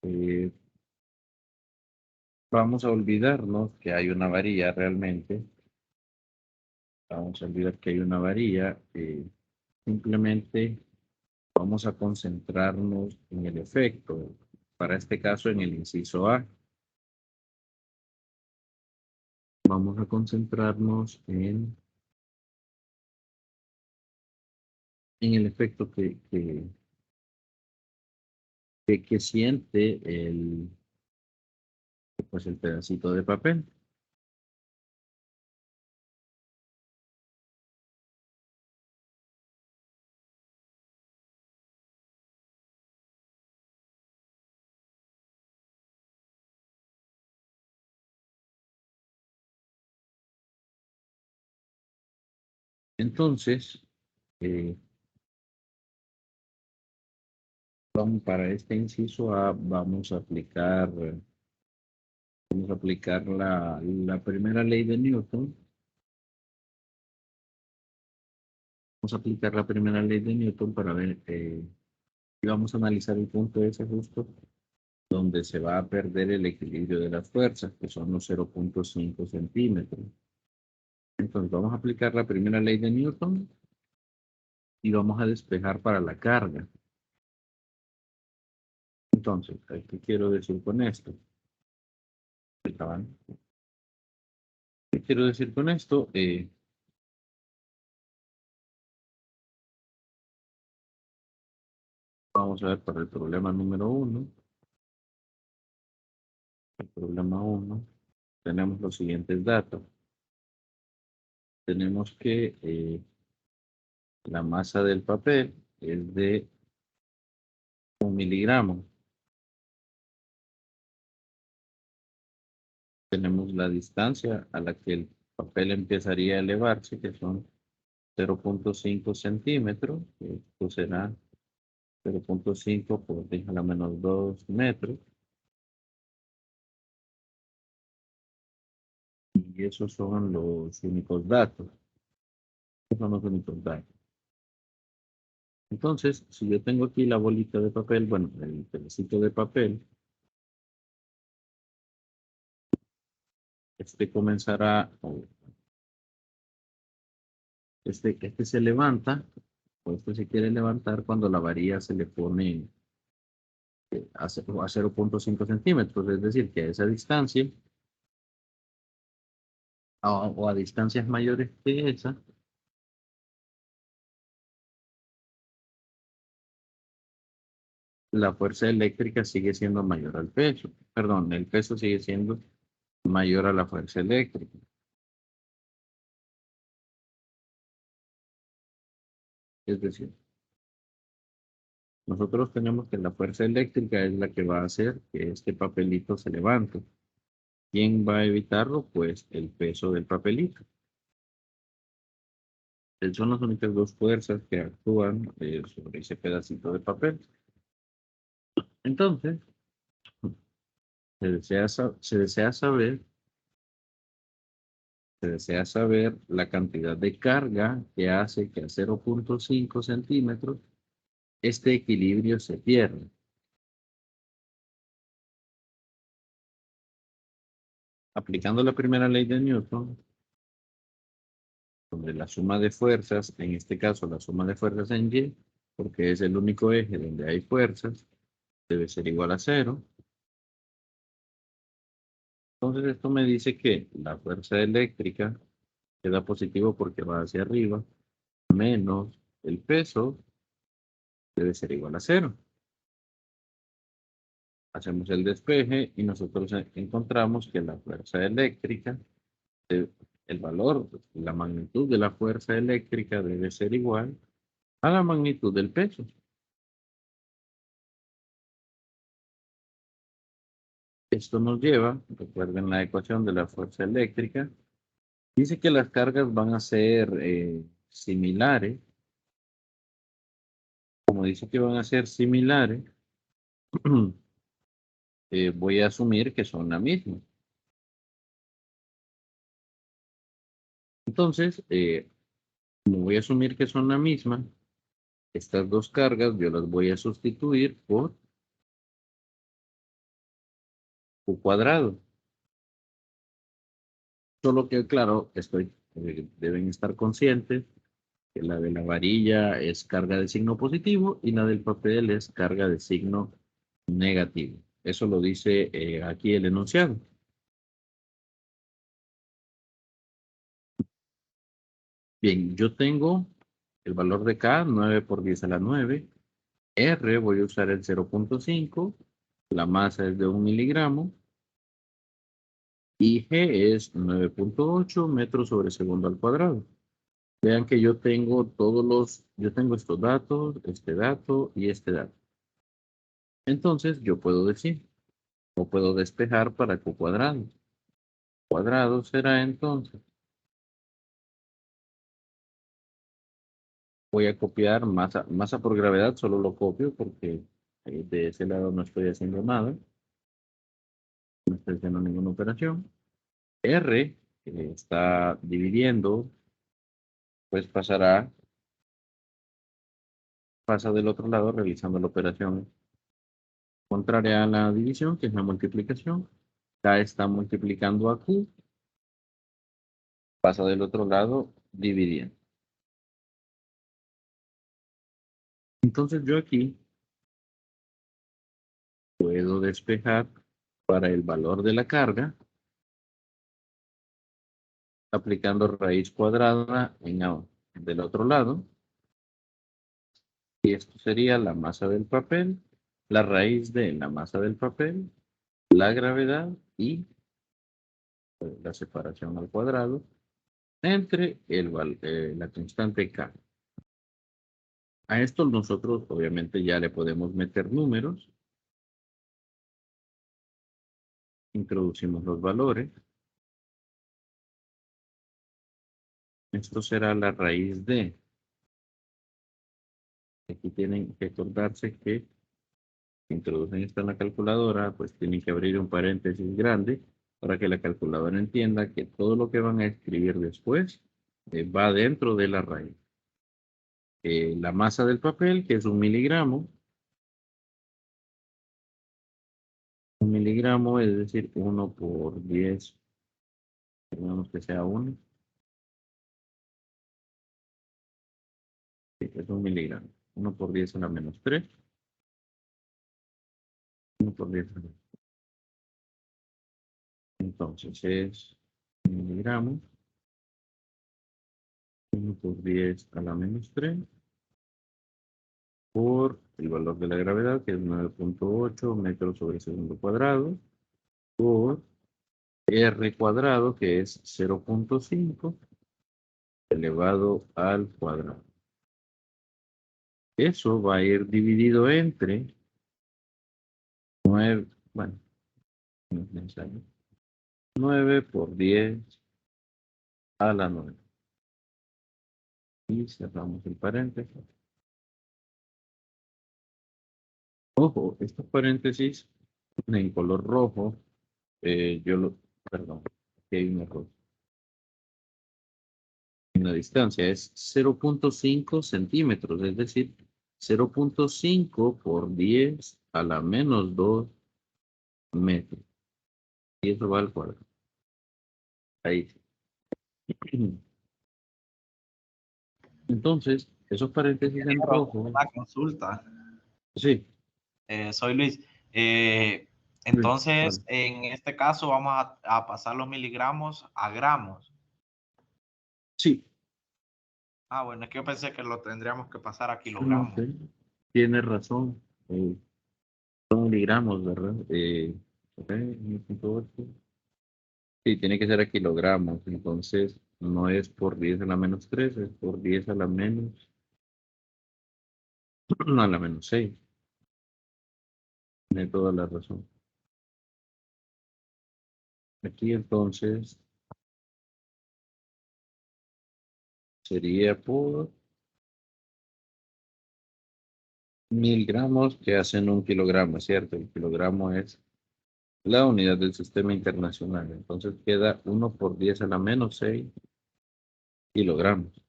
eh, vamos a olvidarnos que hay una varilla realmente. Vamos a olvidar que hay una varilla. Simplemente vamos a concentrarnos en el efecto. Para este caso, en el inciso A. Vamos a concentrarnos en el efecto que siente pues el pedacito de papel. Entonces, eh, para este inciso A, vamos a aplicar la primera ley de Newton. Vamos a aplicar la primera ley de Newton para ver, y vamos a analizar el punto ese justo donde se va a perder el equilibrio de las fuerzas, que son los 0,5 centímetros. Entonces, vamos a aplicar la primera ley de Newton y vamos a despejar para la carga. Entonces, ¿qué quiero decir con esto? ¿Qué quiero decir con esto? Vamos a ver para el problema número 1. El problema 1, tenemos los siguientes datos. Tenemos que la masa del papel es de 1 miligramo. Tenemos la distancia a la que el papel empezaría a elevarse, que son 0,5 centímetros. Esto será 0,5 por 10 a la menos 2 metros. Y esos son los únicos datos. Esos son los únicos datos. Entonces, si yo tengo aquí la bolita de papel, bueno, el pedacito de papel, este comenzará, este se levanta, o este se quiere levantar cuando la varilla se le pone a 0,5 centímetros, es decir, que a esa distancia, o a distancias mayores que esa, la fuerza eléctrica sigue siendo mayor al peso. Perdón, el peso sigue siendo mayor a la fuerza eléctrica. Es decir, nosotros tenemos que la fuerza eléctrica es la que va a hacer que este papelito se levante. ¿Quién va a evitarlo? Pues el peso del papelito. Son las únicas dos fuerzas que actúan sobre ese pedacito de papel. Entonces, se desea saber la cantidad de carga que hace que a 0,5 centímetros este equilibrio se pierda. Aplicando la primera ley de Newton, donde la suma de fuerzas, en este caso la suma de fuerzas en Y, porque es el único eje donde hay fuerzas, debe ser igual a 0. Entonces esto me dice que la fuerza eléctrica queda positivo porque va hacia arriba, menos el peso debe ser igual a 0. Hacemos el despeje y nosotros encontramos que la fuerza eléctrica, el valor, la magnitud de la fuerza eléctrica debe ser igual a la magnitud del peso. Esto nos lleva, recuerden la ecuación de la fuerza eléctrica, dice que las cargas van a ser similares. Como dice que van a ser similares, voy a asumir que son la misma. Entonces, como voy a asumir que son la misma, estas dos cargas yo las voy a sustituir por Q cuadrado. Solo que, claro, deben estar conscientes que la de la varilla es carga de signo positivo y la del papel es carga de signo negativo. Eso lo dice aquí el enunciado. Bien, yo tengo el valor de K, 9 por 10 a la 9. R voy a usar el 0.5. La masa es de 1 miligramo. Y G es 9.8 metros sobre segundo al cuadrado. Vean que yo tengo estos datos, este dato y este dato. Entonces yo puedo decir, o puedo despejar para Q cuadrado. Cuadrado será entonces, voy a copiar masa por gravedad, solo lo copio porque de ese lado no estoy haciendo nada, no estoy haciendo ninguna operación. R está dividiendo, pues pasa del otro lado realizando la operación contraria a la división, que es la multiplicación. K está multiplicando a Q, pasa del otro lado dividiendo. Entonces yo aquí puedo despejar para el valor de la carga, aplicando raíz cuadrada del otro lado. Y esto sería la masa del papel, la raíz de la masa del papel, la gravedad y la separación al cuadrado entre la constante K. A esto nosotros obviamente ya le podemos meter números. Introducimos los valores. Esto será la raíz de. Aquí tienen que acordarse que introducen esto en la calculadora, pues tienen que abrir un paréntesis grande para que la calculadora entienda que todo lo que van a escribir después va dentro de la raíz. La masa del papel, que es 1 miligramo. 1 miligramo, es decir, 1 por 10, digamos que sea 1. Sí, es 1 miligramo. 1 por 10 a la menos 3. 1 por 10 a la menos 3. Entonces es 1 miligramo. 1 por 10 a la menos 3 por el valor de la gravedad, que es 9.8 metros sobre segundo cuadrado, por R cuadrado, que es 0.5 elevado al cuadrado. Eso va a ir dividido entre 9, bueno, no es necesario, 9 por 10 a la 9. Y cerramos el paréntesis. Ojo, estos paréntesis en color rojo, perdón, aquí hay un error. En la distancia es 0.5 centímetros, es decir, 0.5 por 10 a la menos 2 metros. Y eso va al cuadrado. Ahí. Entonces, esos paréntesis en rojo, Una consulta. sí. Soy Luis. Entonces, en este caso vamos a pasar los miligramos a gramos. Sí. Ah, bueno, es que yo pensé que lo tendríamos que pasar a No kilogramos. sé. Tiene razón. Son miligramos, ¿verdad? Ok, 1.8. Sí, tiene que ser a kilogramos. Entonces, no es por 10 a la menos 3, es por 10 a la menos, a la menos 6. Tiene toda la razón. Aquí entonces sería por 1000 gramos que hacen 1 kilogramo, ¿cierto? El kilogramo es la unidad del sistema internacional. Entonces queda 1 por 10 a la menos 6 kilogramos.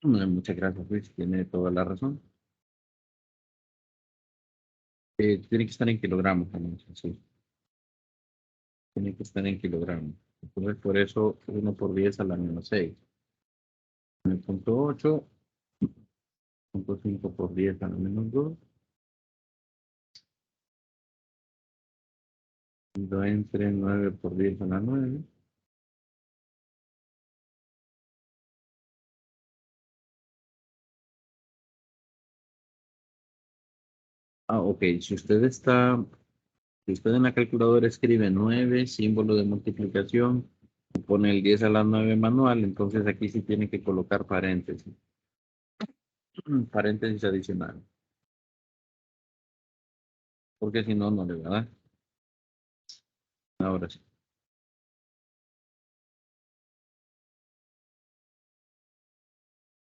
Muchas gracias, Luis. Tiene toda la razón. Tiene que estar en kilogramos también, sí. Tiene que estar en kilogramos. Entonces, por eso 1 por 10 a la menos 6. 9.8, 0.5 por 10 a la menos 2. Lo entre 9 por 10 a la 9. Ok. Si usted en la calculadora escribe 9, símbolo de multiplicación, y pone el 10 a la 9 manual, entonces aquí sí tiene que colocar paréntesis. Paréntesis adicional. Porque si no, no le va a dar. Ahora sí.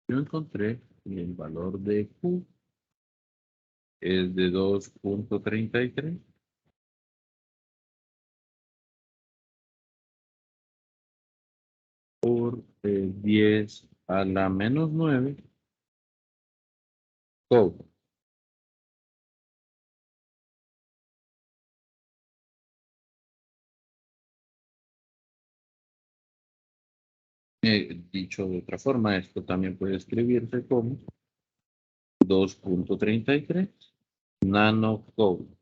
Yo encontré que el valor de Q es de 2.33 por 10 a la menos 9 Coulomb. Dicho de otra forma, esto también puede escribirse como 2.33 nanocoulomb.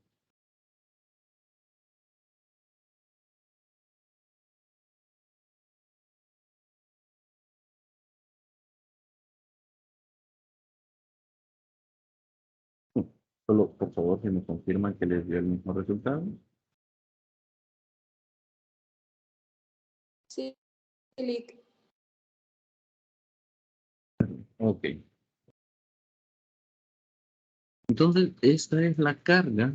Solo, por favor, si me confirman que les dio el mismo resultado. Sí, Lick. Ok. Entonces, esta es la carga.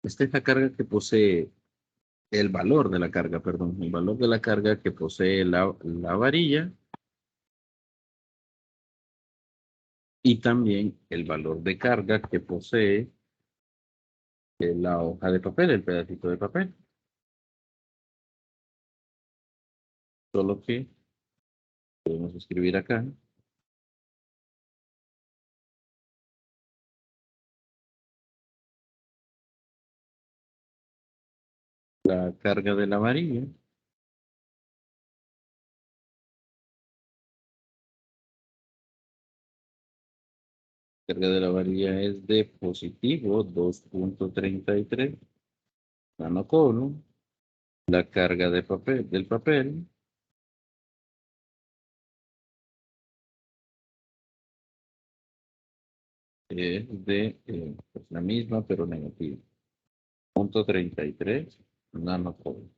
Esta es la carga que posee el valor de la carga, perdón, el valor de la carga que posee la varilla y también el valor de carga que posee la hoja de papel, el pedacito de papel. Solo que podemos escribir acá la carga de la varilla. La carga de la varilla es de positivo 2.33 nanocoulomb. La carga de papel, del papel es de pues la misma pero negativa. 0.33 nanocoulomb.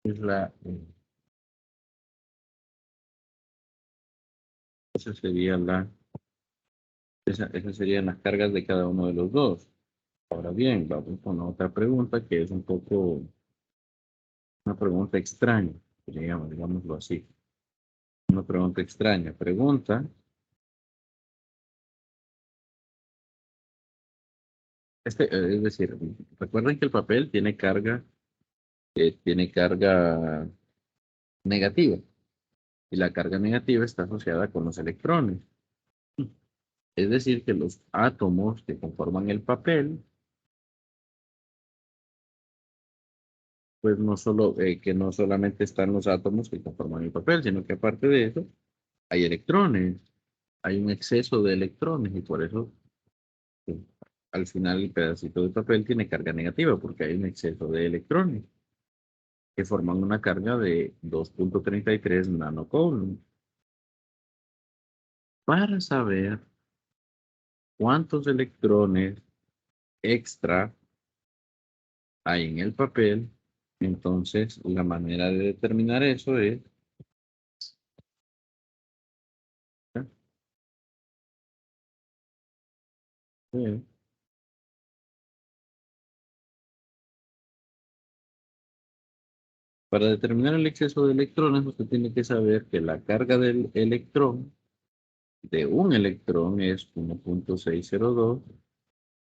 Es esa sería esas serían las cargas de cada uno de los dos. Ahora bien, vamos con otra pregunta que es un poco una pregunta extraña, digámoslo así. Una pregunta extraña. Pregunta. Es decir, recuerden que el papel tiene carga negativa y la carga negativa está asociada con los electrones. Es decir, que los átomos que conforman el papel, pues que no solamente están los átomos que conforman el papel, sino que aparte de eso, hay electrones, hay un exceso de electrones y por eso pues, al final el pedacito de papel tiene carga negativa porque hay un exceso de electrones que forman una carga de 2.33 nanocoulomb. Para saber cuántos electrones extra hay en el papel, entonces la manera de determinar eso es eh, para determinar el exceso de electrones, usted tiene que saber que la carga del electrón, de un electrón, es 1.602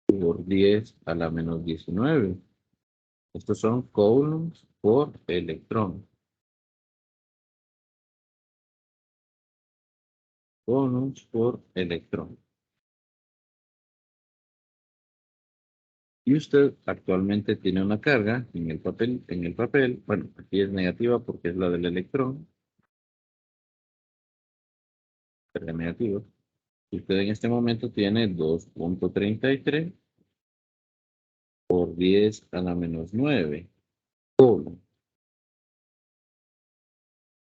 por 10 a la menos 19. Estos son coulombs por electrón. coulombs por electrón. Y usted actualmente tiene una carga en el papel, bueno, aquí es negativa porque es la del electrón, carga negativa. Y usted en este momento tiene 2.33 por 10 a la menos 9 coulombs.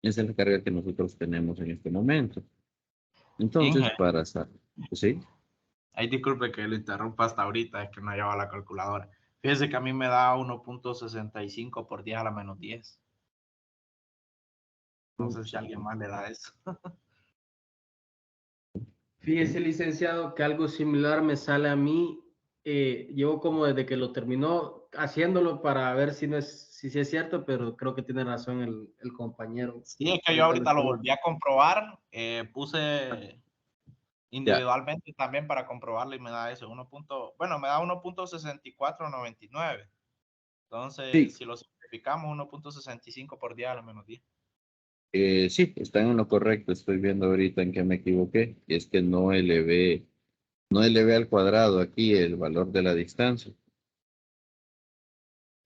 Esa es la carga que nosotros tenemos en este momento. Entonces, Inge, para saber, ¿sí? ay, disculpe que lo interrumpa hasta ahorita, es que no lleva la calculadora. Fíjese que a mí me da 1.65 por 10 a la menos 10. No sé si a alguien más le da eso. Fíjese, licenciado, que algo similar me sale a mí. Llevo como desde que lo terminó haciéndolo para ver si no es, si es cierto, pero creo que tiene razón el compañero. Sí, es que yo Ahorita ahorita lo volví a comprobar. Puse Ya, individualmente también para comprobarlo y me da eso. Bueno, me da 1.6499. Entonces, sí, si lo simplificamos, 1.65 por 10 a la menos 10. sí, están en lo correcto. Estoy viendo ahorita en qué me equivoqué. Y es que no elevé al cuadrado aquí el valor de la distancia.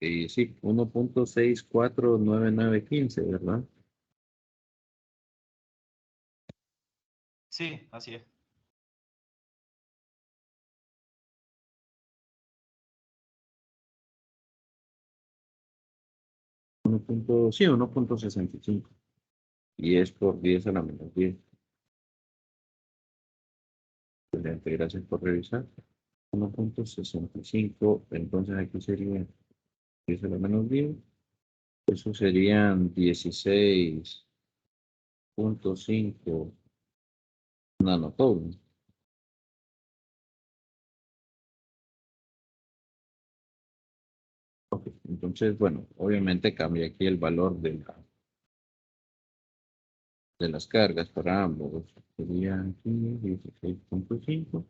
Y sí, 1.649915, ¿verdad? Sí, así es. Sí, 1.65. Y es por 10 a la menos 10. Excelente, gracias por revisar. 1.65, entonces aquí sería 10 a la menos 10. Eso serían 16.5 nanotoulos. Ok, entonces, bueno, obviamente cambia aquí el valor de las cargas para ambos. Sería aquí 16.5.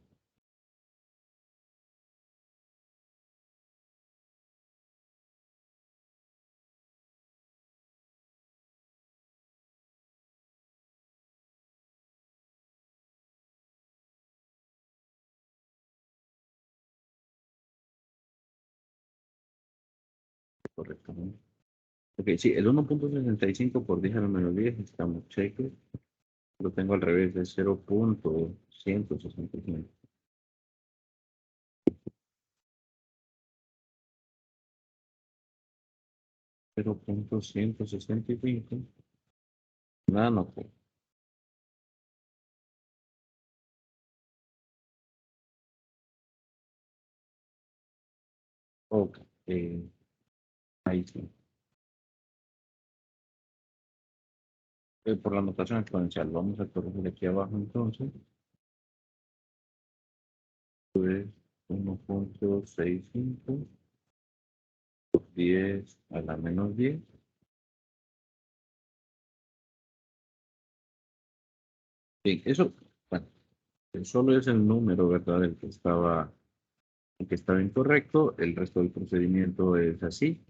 Correcto, ¿no? Ok, sí, el 1.65 por 10 a la menos 10 estamos cheques. Lo tengo al revés de 0.165. 0.165 nanocoulombs. Ok, ahí sí. Por la notación exponencial, vamos a corregir aquí abajo entonces. Pues 1.65 por 10 a la menos 10. Bien, eso, bueno, solo es el número, ¿verdad? El que estaba incorrecto. El resto del procedimiento es así.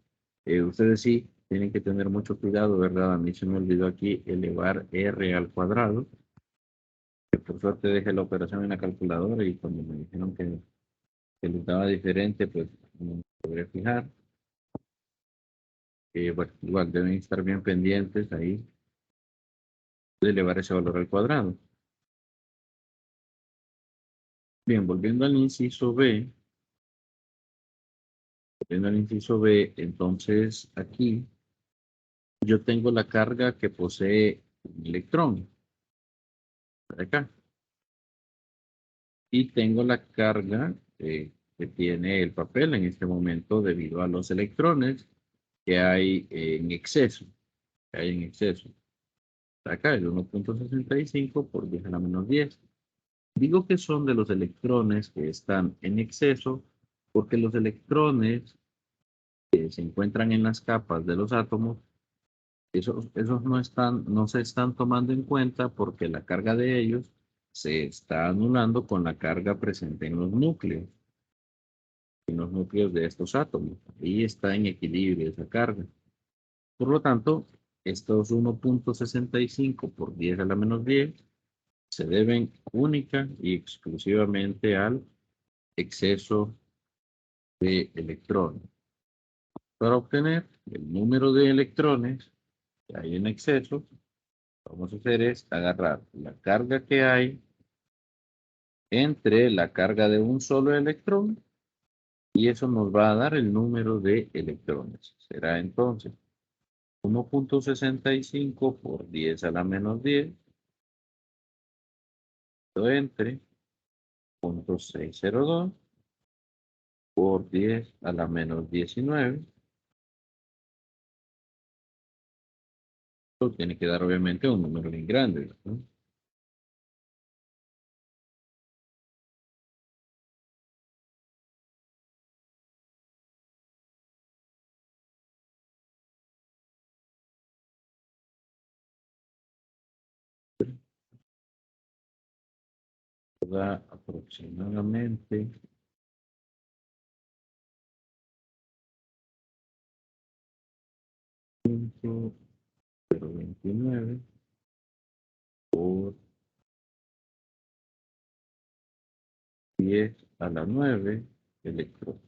Ustedes sí tienen que tener mucho cuidado, ¿verdad? A mí se me olvidó aquí elevar R al cuadrado. Por suerte dejé la operación en la calculadora y cuando me dijeron que les daba diferente, pues no me podré fijar. Bueno, igual deben estar bien pendientes ahí de elevar ese valor al cuadrado. Bien, volviendo al inciso B, entonces aquí yo tengo la carga que posee un electrón, por acá, y tengo la carga que tiene el papel en este momento debido a los electrones que hay en exceso, Acá el 1.65 por 10 a la menos 10. Digo que son de los electrones que están en exceso porque los electrones que se encuentran en las capas de los átomos, esos no se están tomando en cuenta porque la carga de ellos se está anulando con la carga presente en los núcleos de estos átomos. Ahí está en equilibrio esa carga. Por lo tanto, estos 1.65 por 10 a la menos 10 se deben única y exclusivamente al exceso de electrones. Para obtener el número de electrones que hay en exceso, lo que vamos a hacer es agarrar la carga que hay entre la carga de un solo electrón y eso nos va a dar el número de electrones. Será entonces 1.65 por 10 a la menos 10 entre 0.602 por 10 a la menos 19. Esto tiene que dar obviamente un número bien grande, ¿no? Da aproximadamente 0.29 por 10 a la 9 electrones.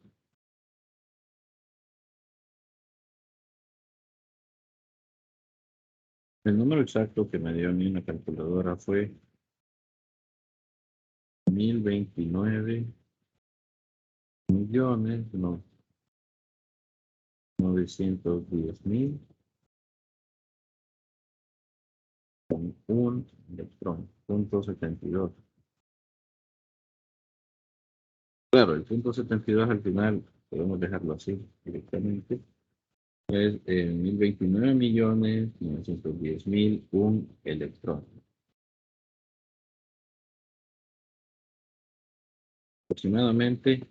El número exacto que me dio a mí una calculadora fue 1029 millones, no, 910.000 con un electrón, punto 72. Claro, el punto 72 al final, podemos dejarlo así directamente, es 1029.910.000 un electrón. Aproximadamente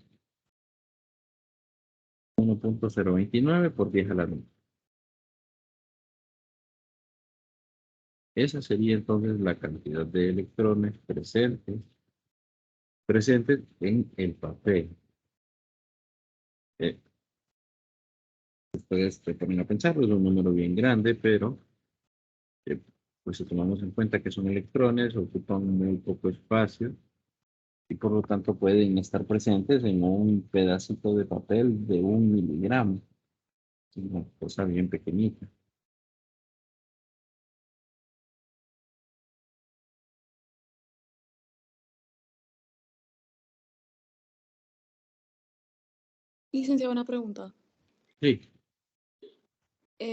1.029 por 10 a la 9. Esa sería entonces la cantidad de electrones presentes en el papel. Ustedes se ponen a pensarlo, es un número bien grande, pero pues si tomamos en cuenta que son electrones, ocupan muy poco espacio y por lo tanto pueden estar presentes en un pedacito de papel de 1 miligramo. Es una cosa bien pequeñita. Licenciado, una pregunta. Sí,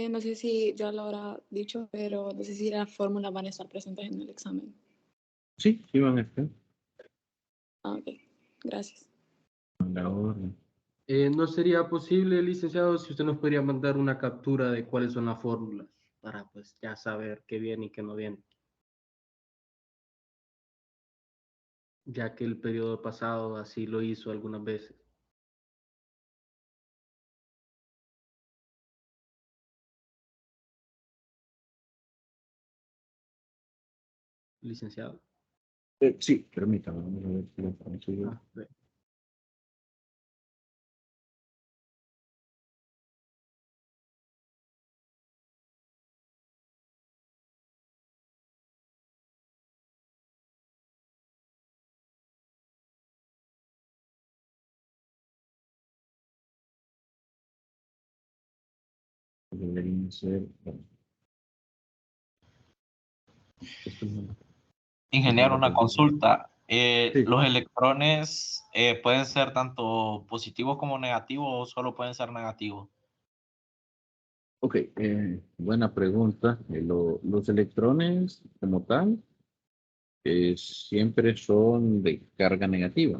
No sé si ya lo habrá dicho, pero no sé si las fórmulas van a estar presentes en el examen. sí, sí van a estar. Ah, ok. Gracias. A la orden. ¿No sería posible, licenciado, si usted nos podría mandar una captura de cuáles son las fórmulas para pues ya saber qué viene y qué no viene? Ya que el periodo pasado así lo hizo algunas veces. Licenciado. Sí, permítame, vamos a ver si lo consigo. Ah, ve. Deberían ser, bueno, esto no- Ingeniero, una consulta. Sí. ¿Los electrones pueden ser tanto positivos como negativos o solo pueden ser negativos? Ok, buena pregunta. Los electrones como tal siempre son de carga negativa.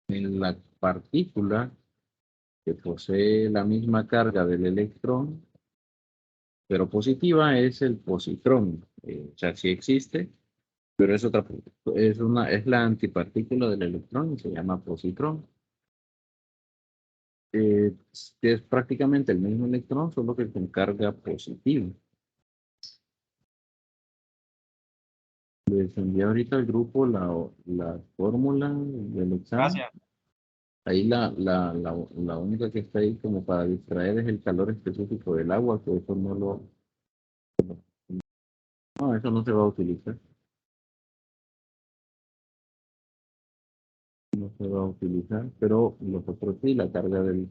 En la partícula que posee la misma carga del electrón, pero positiva, es el positrón. O sea, sí existe, pero es la antipartícula del electrón y se llama positrón. Es prácticamente el mismo electrón, solo que con carga positiva. Les envié ahorita al grupo la fórmula del examen. Gracias. Ahí la única que está ahí como para distraer es el calor específico del agua, que eso no, eso no se va a utilizar. no se va a utilizar, pero los otros sí, la carga del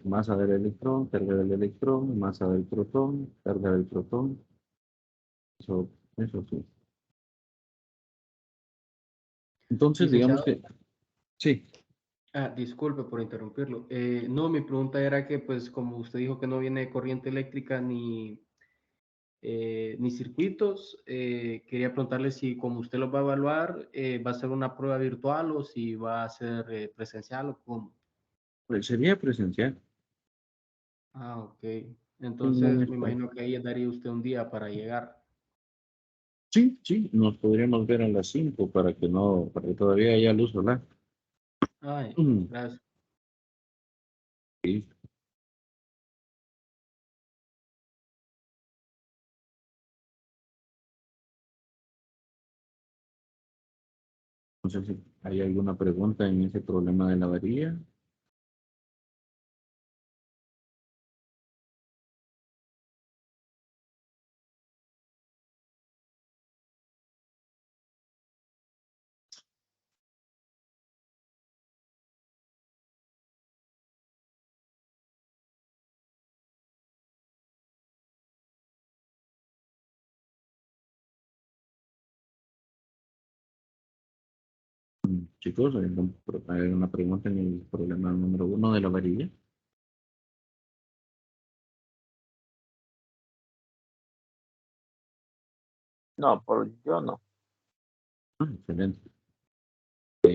masa del electrón, carga del electrón, masa del protón, carga del protón, eso sí. Entonces, digamos Licenciado, que sí. disculpe por interrumpirlo. No, mi pregunta era que, pues, como usted dijo que no viene corriente eléctrica ni circuitos, quería preguntarle si, como usted los va a evaluar, va a ser una prueba virtual o si va a ser presencial o cómo. Pues sería presencial. Ah, ok. Ningún Entonces, me espacio. imagino que ahí daría usted un día para llegar. Sí, sí, nos podríamos ver a las 5 para que todavía haya luz solar. Ay, Mm, gracias. sí. No sé si hay alguna pregunta en ese problema de la varilla. Chicos, ¿hay una pregunta en el problema número 1 de la varilla? No, yo no. Excelente.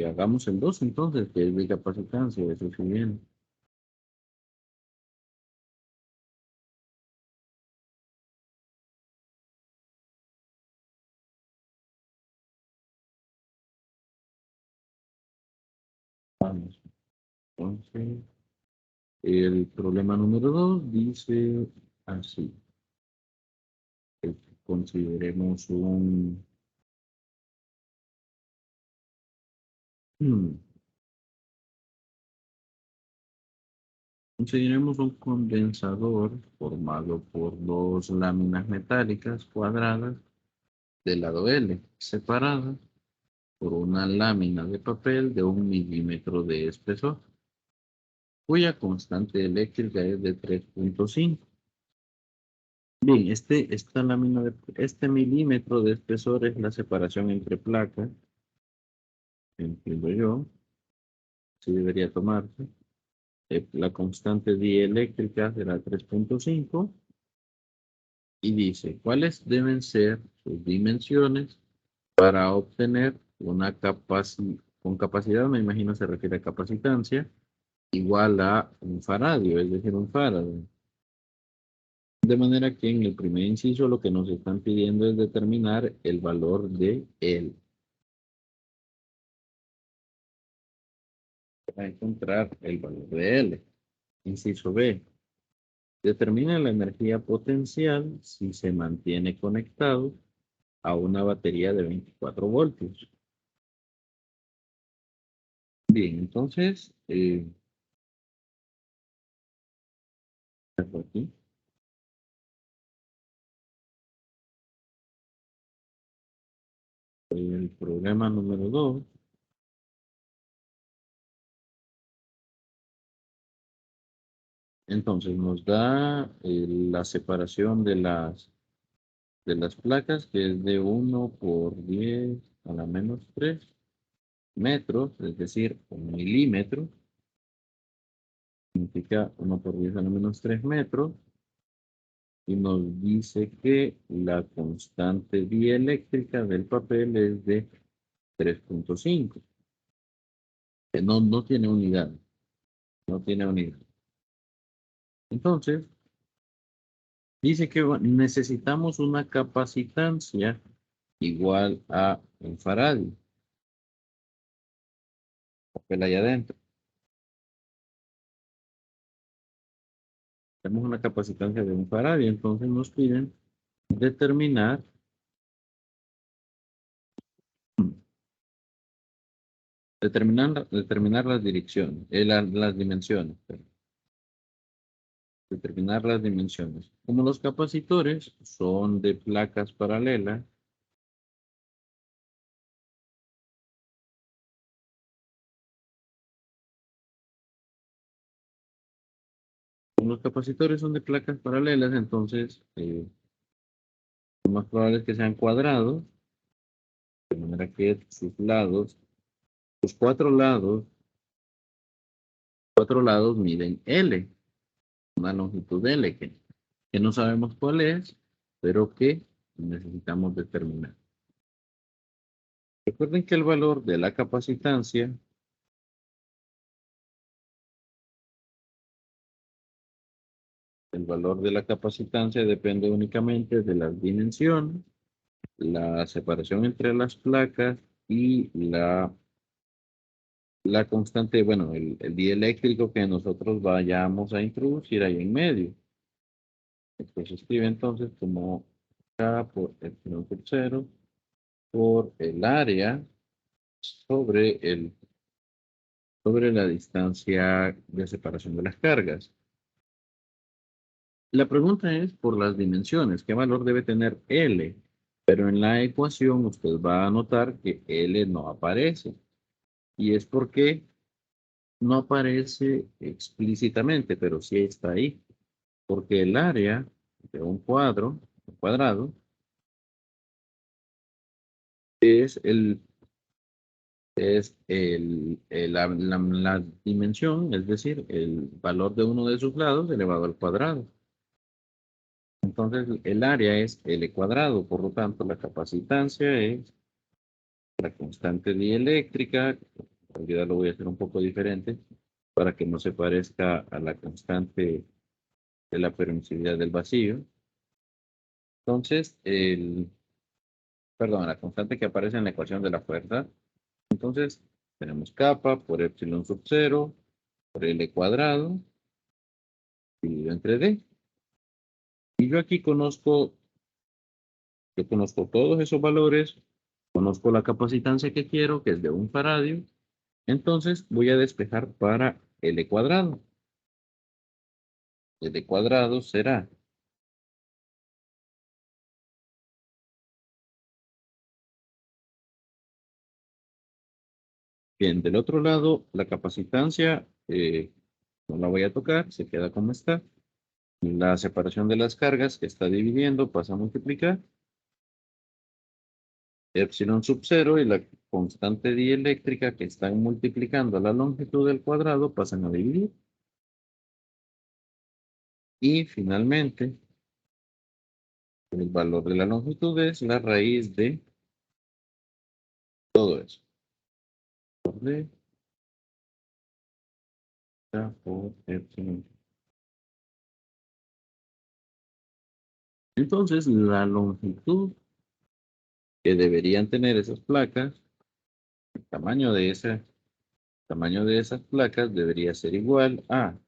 Hagamos el 2 entonces, que es de capacitancia, eso sí bien. Vamos. Entonces, el problema número 2 dice así. Consideremos hmm, consideremos un condensador formado por dos láminas metálicas cuadradas del lado L, separadas por una lámina de papel de 1 milímetro de espesor, cuya constante eléctrica es de 3.5. Bien, este milímetro de espesor es la separación entre placas, entiendo yo, sí debería tomarse. La constante dieléctrica será 3.5 y dice, ¿cuáles deben ser sus dimensiones para obtener una capacidad, con capacidad me imagino se refiere a capacitancia, igual a un faradio, es decir, un farad? De manera que en el primer inciso lo que nos están pidiendo es determinar el valor de L. Para encontrar el valor de L. Inciso B. Determina la energía potencial si se mantiene conectado a una batería de 24 voltios. Bien, entonces, aquí. El problema número 2. Entonces nos da la separación de las placas, que es de 1 por 10⁻³ es decir, 1 milímetro. Significa 1 por 10⁻³ y nos dice que la constante dieléctrica del papel es de 3.5. Que no tiene unidad. No tiene unidad. Entonces, dice que necesitamos una capacitancia igual a un faradio. Papel ahí adentro. Tenemos una capacitancia de un faradio, entonces nos piden determinar determinar las direcciones, las dimensiones. Perdón. Determinar las dimensiones. Como los capacitores son de placas paralelas, como los capacitores son de placas paralelas, entonces lo más probable es que sean cuadrados, de manera que sus lados, los cuatro lados miden L, una longitud L que no sabemos cuál es, pero que necesitamos determinar. Recuerden que el valor de la capacitancia depende únicamente de las dimensiones, la separación entre las placas y la constante, bueno, el dieléctrico que nosotros vayamos a introducir ahí en medio. Esto se escribe entonces como K por epsilon sub 0 por el área sobre la distancia de separación de las cargas. La pregunta es por las dimensiones, ¿qué valor debe tener L? Pero en la ecuación usted va a notar que L no aparece. Y es porque no aparece explícitamente, pero sí está ahí. Porque el área de un cuadrado, es la dimensión, es decir, el valor de uno de sus lados elevado al cuadrado. Entonces, el área es L cuadrado, por lo tanto, la capacitancia es la constante dieléctrica. En realidad lo voy a hacer un poco diferente para que no se parezca a la constante de la permisividad del vacío. Entonces, la constante que aparece en la ecuación de la fuerza. Entonces, tenemos kappa por epsilon sub 0 por L cuadrado dividido entre D. Y yo aquí conozco todos esos valores, conozco la capacitancia que quiero, que es de 1 faradio. Entonces, voy a despejar para L cuadrado. L cuadrado será bien, del otro lado, la capacitancia no la voy a tocar, se queda como está. La separación de las cargas que está dividiendo pasa a multiplicar. Epsilon sub 0 y la constante dieléctrica que están multiplicando la longitud del cuadrado pasan a dividir. Y finalmente, el valor de la longitud es la raíz de todo eso. Por D por epsilon. Entonces, la longitud que deberían tener esas placas, el tamaño de esas placas debería ser igual a,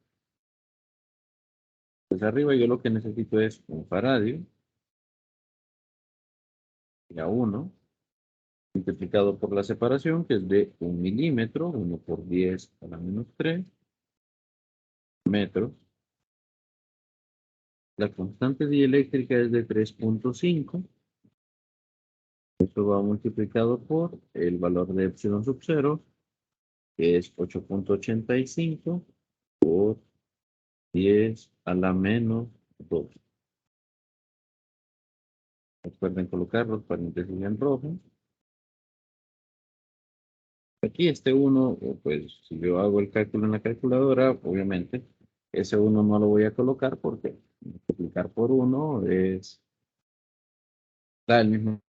pues arriba yo lo que necesito es un faradio, y a 1, multiplicado por la separación, que es de 1 milímetro, 1 por 10 a la menos 3 metros. La constante dieléctrica es de 3.5. Esto va multiplicado por el valor de epsilon sub 0, que es 8.85 por 10 a la menos 2. Recuerden colocar los paréntesis en rojo. Aquí este 1, pues si yo hago el cálculo en la calculadora, obviamente ese 1 no lo voy a colocar porque multiplicar por 1 da el mismo.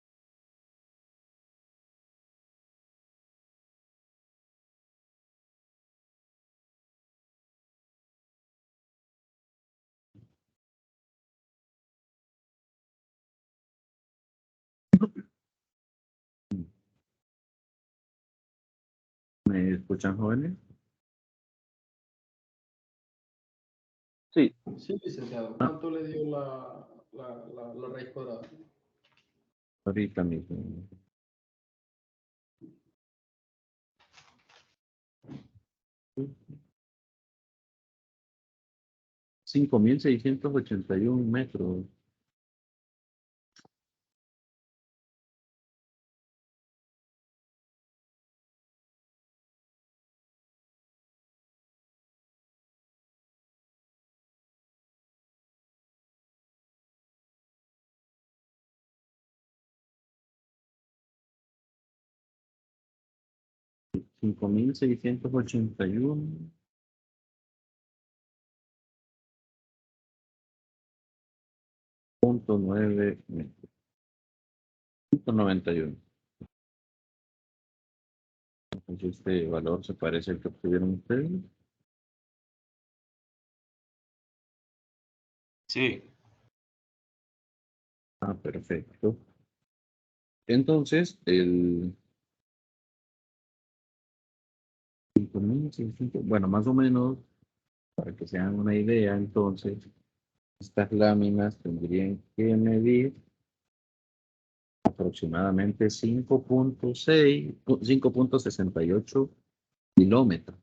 ¿Me escuchan, jóvenes? Sí, Sí, licenciado. ¿Cuánto le dio la raíz cuadrada? Ahorita mismo. $5,681. 5.681. 9 metros. 91. Entonces este valor se parece al que obtuvieron ustedes. Sí. Ah, perfecto. Entonces, el 5.600, bueno, más o menos, para que se hagan una idea, entonces, estas láminas tendrían que medir aproximadamente 5.68 kilómetros.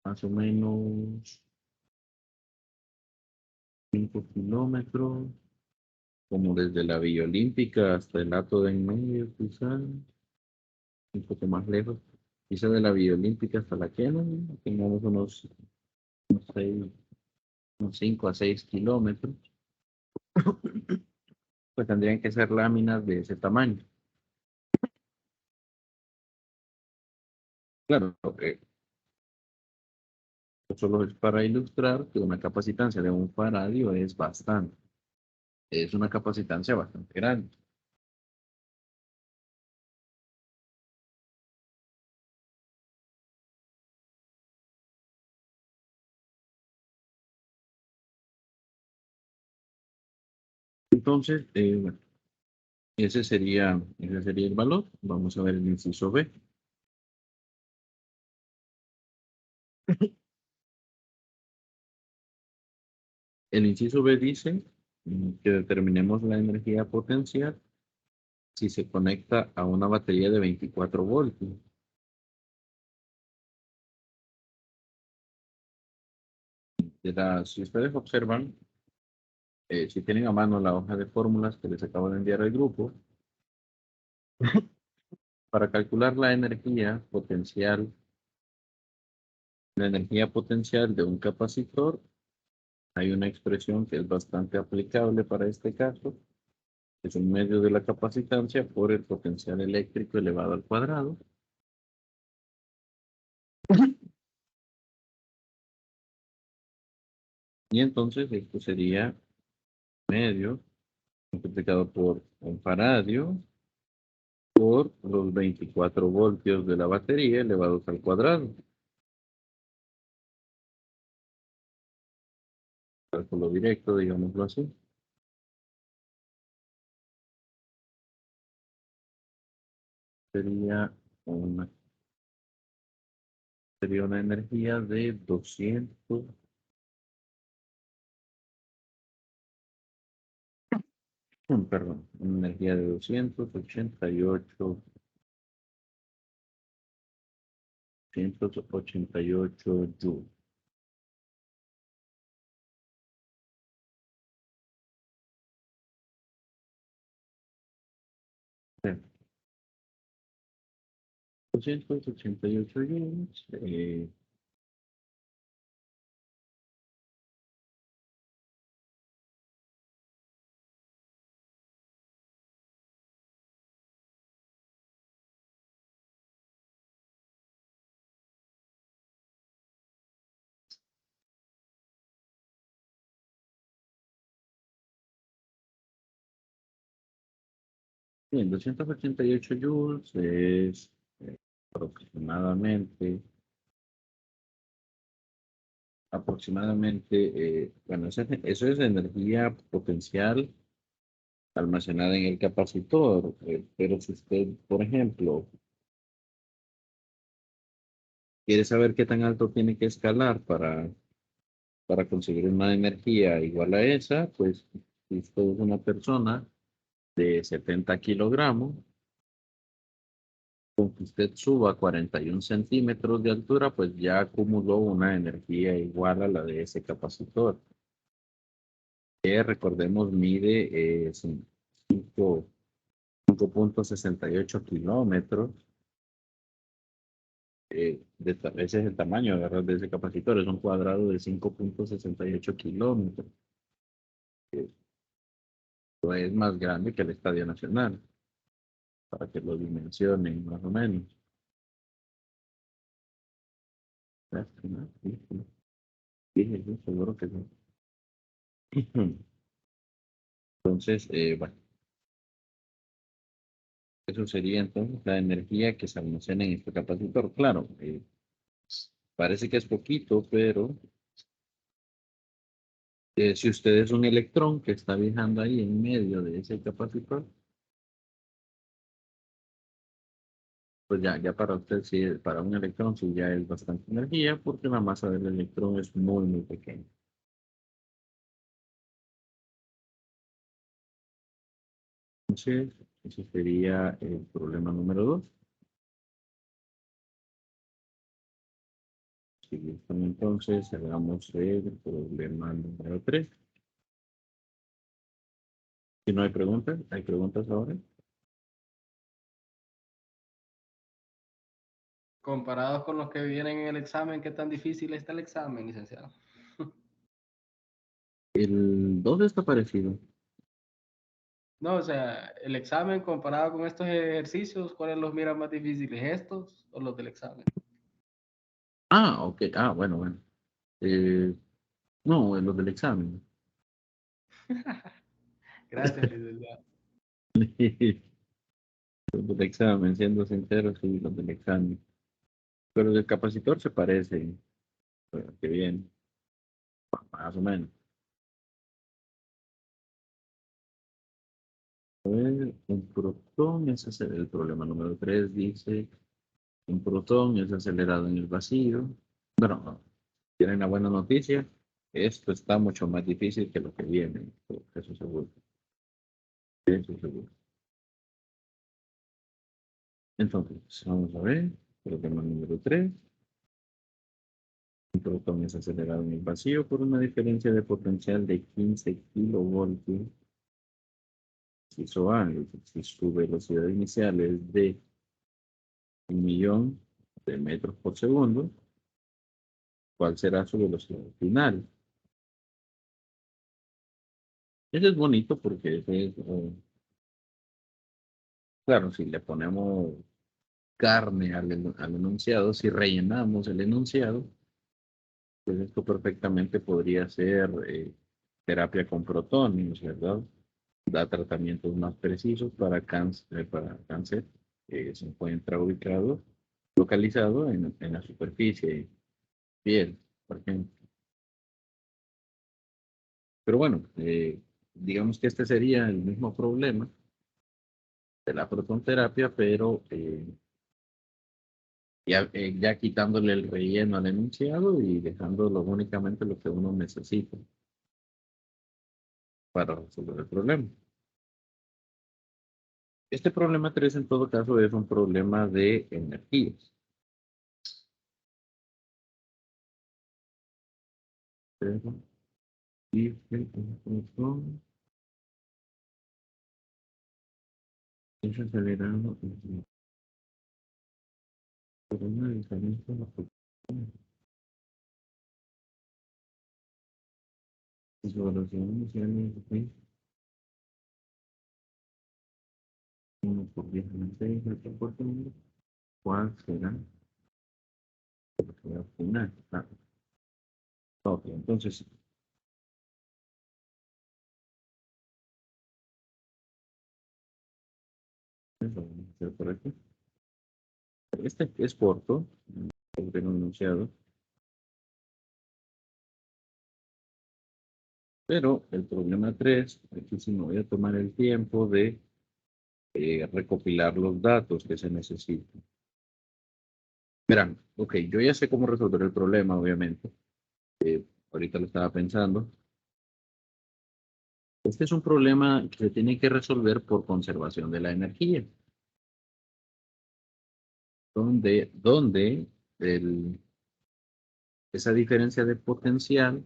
Más o menos 5 kilómetros, como desde la Villa Olímpica hasta el Hato de en medio, quizás, un poco más lejos, quizás de la Villa Olímpica hasta la Kennedy, tengamos unos 5 a 6 kilómetros, pues tendrían que ser láminas de ese tamaño. Claro, solo es para ilustrar que una capacitancia de un faradio es una capacitancia bastante grande. Entonces, bueno, ese sería el valor. Vamos a ver el inciso B. El inciso B dice que determinemos la energía potencial si se conecta a una batería de 24 voltios. Si ustedes observan, si tienen a mano la hoja de fórmulas que les acabo de enviar al grupo, para calcular la energía potencial de un capacitor, hay una expresión que es bastante aplicable para este caso, que es un medio de la capacitancia por el potencial eléctrico elevado al cuadrado. Y entonces esto sería medio multiplicado por un faradio por los 24 voltios de la batería elevados al cuadrado. Cálculo directo, digámoslo así. Sería una, sería una energía de 200. Perdón, una energía de 288 joules. Sí, 288 joules. Bien, 288 joules es aproximadamente, bueno, eso es energía potencial almacenada en el capacitor, pero si usted, por ejemplo, quiere saber qué tan alto tiene que escalar para conseguir una energía igual a esa, pues si usted es una persona de 70 kilogramos, con que usted suba 41 centímetros de altura, pues ya acumuló una energía igual a la de ese capacitor. Que recordemos mide 5.68 kilómetros. Ese es el tamaño, ¿verdad?, de ese capacitor. Es un cuadrado de 5.68 kilómetros. Es más grande que el Estadio Nacional. para que lo dimensionen más o menos. Lástima, híjole. Dije yo, seguro que no. Entonces, bueno, eso sería entonces la energía que se almacena en este capacitor. Claro, parece que es poquito, pero si usted es un electrón que está viajando ahí en medio de ese capacitor, pues ya para usted, sí, para un electrón, sí ya es bastante energía, porque la masa del electrón es muy pequeña. Entonces, ese sería el problema número 2. Si gustan, entonces, hagamos el problema número 3. Si no hay preguntas, ¿hay preguntas ahora? Comparados con los que vienen en el examen, ¿qué tan difícil está el examen, licenciado? El 2 está parecido. No, o sea, el examen comparado con estos ejercicios, ¿cuáles los miran más difíciles, estos o los del examen? Ah, ok. Ah, bueno. Eh, no, los del examen. Gracias, licenciado. Los del examen, siendo sincero, sí, los del examen. Pero el capacitor se parece. Bueno, qué bien, más o menos. A ver, un protón, ese es el problema número 3, dice, un protón es acelerado en el vacío. Bueno, no, tienen una buena noticia, esto está mucho más difícil que lo que viene, eso seguro, eso seguro. Entonces, vamos a ver, problema número 3. Un protón es acelerado en el vacío por una diferencia de potencial de 15 kilovoltios. Inciso A, si su velocidad inicial es de 1.000.000 de metros por segundo, ¿cuál será su velocidad final? Eso es bonito porque claro, si le ponemos carne al enunciado, si rellenamos el enunciado, pues esto perfectamente podría ser terapia con protones, ¿verdad? Da tratamientos más precisos para cáncer que se encuentra localizado en la superficie piel, por ejemplo. Pero bueno, digamos que este sería el mismo problema de la protonterapia, pero ya quitándole el relleno al enunciado y dejándolo únicamente lo que uno necesita para resolver el problema. Este problema 3 en todo caso es un problema de energías. Pero, dice un protón es acelerado por una diferencia de la potencia. Su velocidad inicial es de 1 por 10 a la 6 metros por segundo. ¿Cuál será la velocidad final? Ah, ok, entonces, eso vamos a hacer por aquí. Este es corto, el enunciado, pero el problema 3, aquí sí me voy a tomar el tiempo de recopilar los datos que se necesitan. Verán, ok, yo ya sé cómo resolver el problema, obviamente. Ahorita lo estaba pensando. Este es un problema que se tiene que resolver por conservación de la energía. Donde esa diferencia de potencial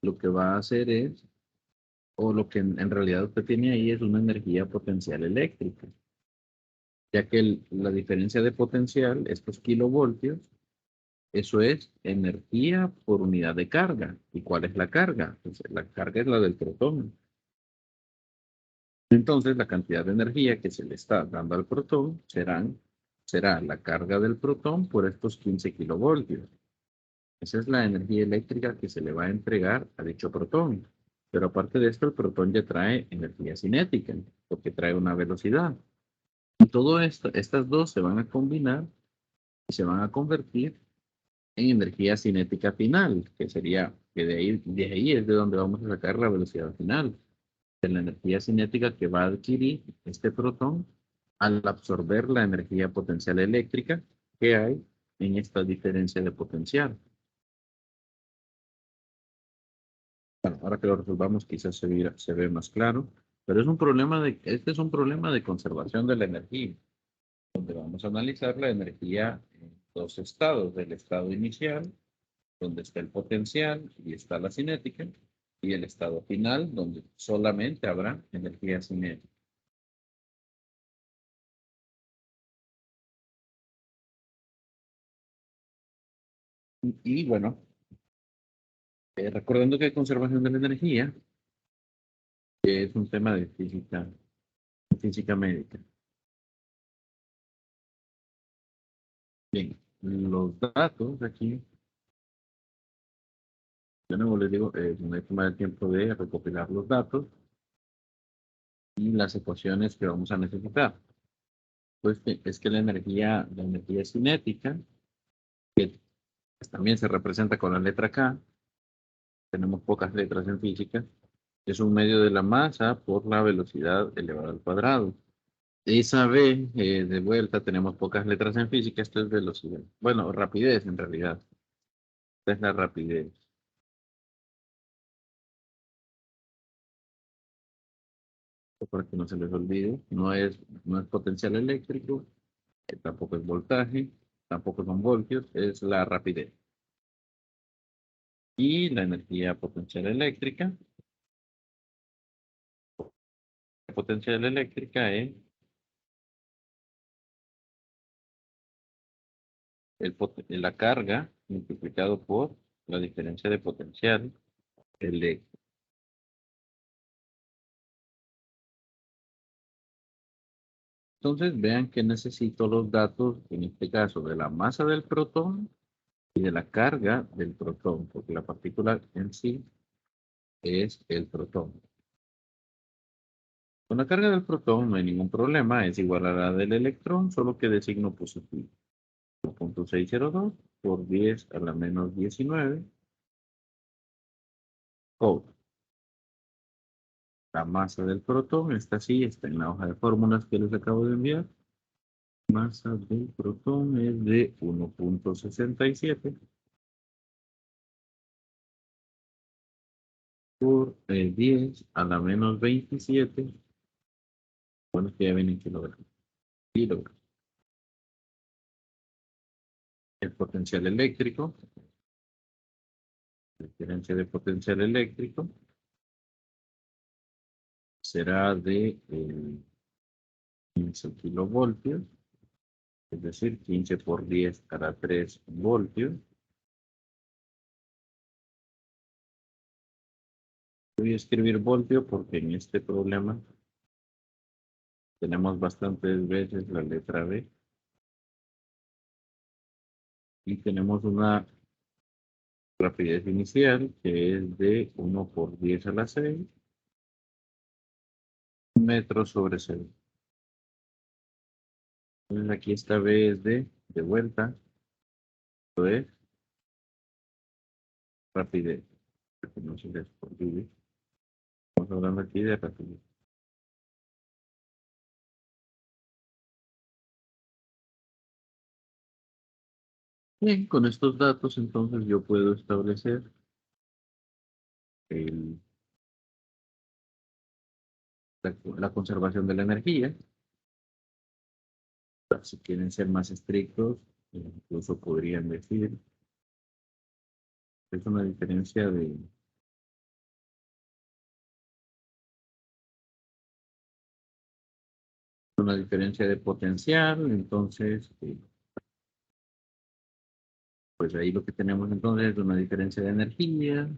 lo que va a hacer es, o lo que en realidad usted tiene ahí es una energía potencial eléctrica, ya que la diferencia de potencial, estos kilovoltios, eso es energía por unidad de carga. ¿Y cuál es la carga? Pues la carga es la del protón. Entonces, la cantidad de energía que se le está dando al protón será la carga del protón por estos 15 kilovoltios. Esa es la energía eléctrica que se le va a entregar a dicho protón. Pero aparte de esto, el protón ya trae energía cinética, porque trae una velocidad. Y todo esto, estas dos se van a combinar y se van a convertir en energía cinética final, que sería que de ahí es de donde vamos a sacar la velocidad final, de la energía cinética que va a adquirir este protón al absorber la energía potencial eléctrica que hay en esta diferencia de potencial. Bueno, ahora que lo resolvamos quizás se ve más claro, pero este es un problema de conservación de la energía, donde vamos a analizar la energía en dos estados, del estado inicial, donde está el potencial y está la cinética, y el estado final, donde solamente habrá energía cinética. Y bueno, recordando que conservación de la energía es un tema de física médica. Bien, los datos aquí, yo no les digo, me voy a tomar el tiempo de recopilar los datos y las ecuaciones que vamos a necesitar. Pues es que la energía cinética, que también se representa con la letra K, tenemos pocas letras en física, es un medio de la masa por la velocidad elevada al cuadrado. Esa B, de vuelta, tenemos pocas letras en física, esto es velocidad. Bueno, rapidez en realidad. Esta es la rapidez. Para que no se les olvide, no es potencial eléctrico, tampoco es voltaje, tampoco son voltios, es la rapidez. Y la energía potencial eléctrica. La potencial eléctrica es la carga multiplicado por la diferencia de potencial eléctrico. Entonces vean que necesito los datos, en este caso, de la masa del protón y de la carga del protón, porque la partícula en sí es el protón. Con la carga del protón no hay ningún problema, es igual a la del electrón, solo que de signo positivo. 1.602 por 10 a la menos 19. Cold. La masa del protón está así, está en la hoja de fórmulas que les acabo de enviar. Masa del protón es de 1.67 por 10 a la menos 27. Bueno, que ya vienen kilogramos. Kilogramos. El potencial eléctrico, la diferencia de potencial eléctrico, será de 15 kilovoltios, es decir, 15 por 10 a la 3 voltios. Voy a escribir voltio porque en este problema tenemos bastantes veces la letra B. Y tenemos una rapidez inicial que es de 1 por 10 a la 6 metros sobre segundo. Entonces aquí esta B es de vuelta, esto es rapidez. Porque no se les olvide. Estamos hablando aquí de rapidez. Bien, con estos datos entonces yo puedo establecer la conservación de la energía. Si quieren ser más estrictos, incluso podrían decir es una diferencia de potencial, entonces pues ahí lo que tenemos entonces es una diferencia de energía.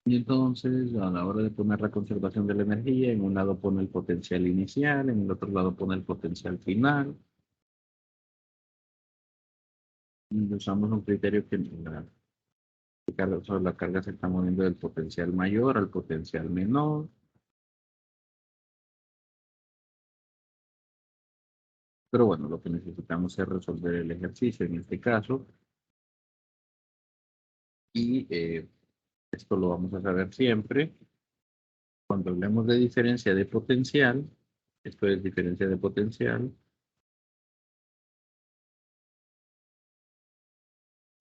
Y entonces, a la hora de poner la conservación de la energía, en un lado pone el potencial inicial, en el otro lado pone el potencial final. Y usamos un criterio que la carga se está moviendo del potencial mayor al potencial menor. Pero bueno, lo que necesitamos es resolver el ejercicio en este caso. Y esto lo vamos a saber siempre. Cuando hablemos de diferencia de potencial, esto es diferencia de potencial,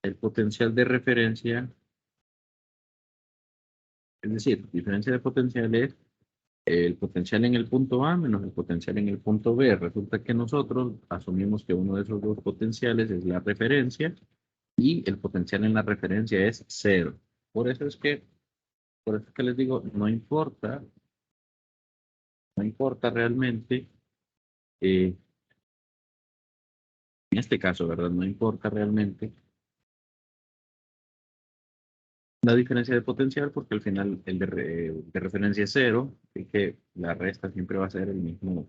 el potencial de referencia, es decir, diferencia de potencial es el potencial en el punto A menos el potencial en el punto B. Resulta que nosotros asumimos que uno de esos dos potenciales es la referencia y el potencial en la referencia es cero. Por eso es que les digo, no importa realmente, en este caso, ¿verdad? No importa realmente la diferencia de potencial porque al final el de referencia es cero y que la resta siempre va a ser el mismo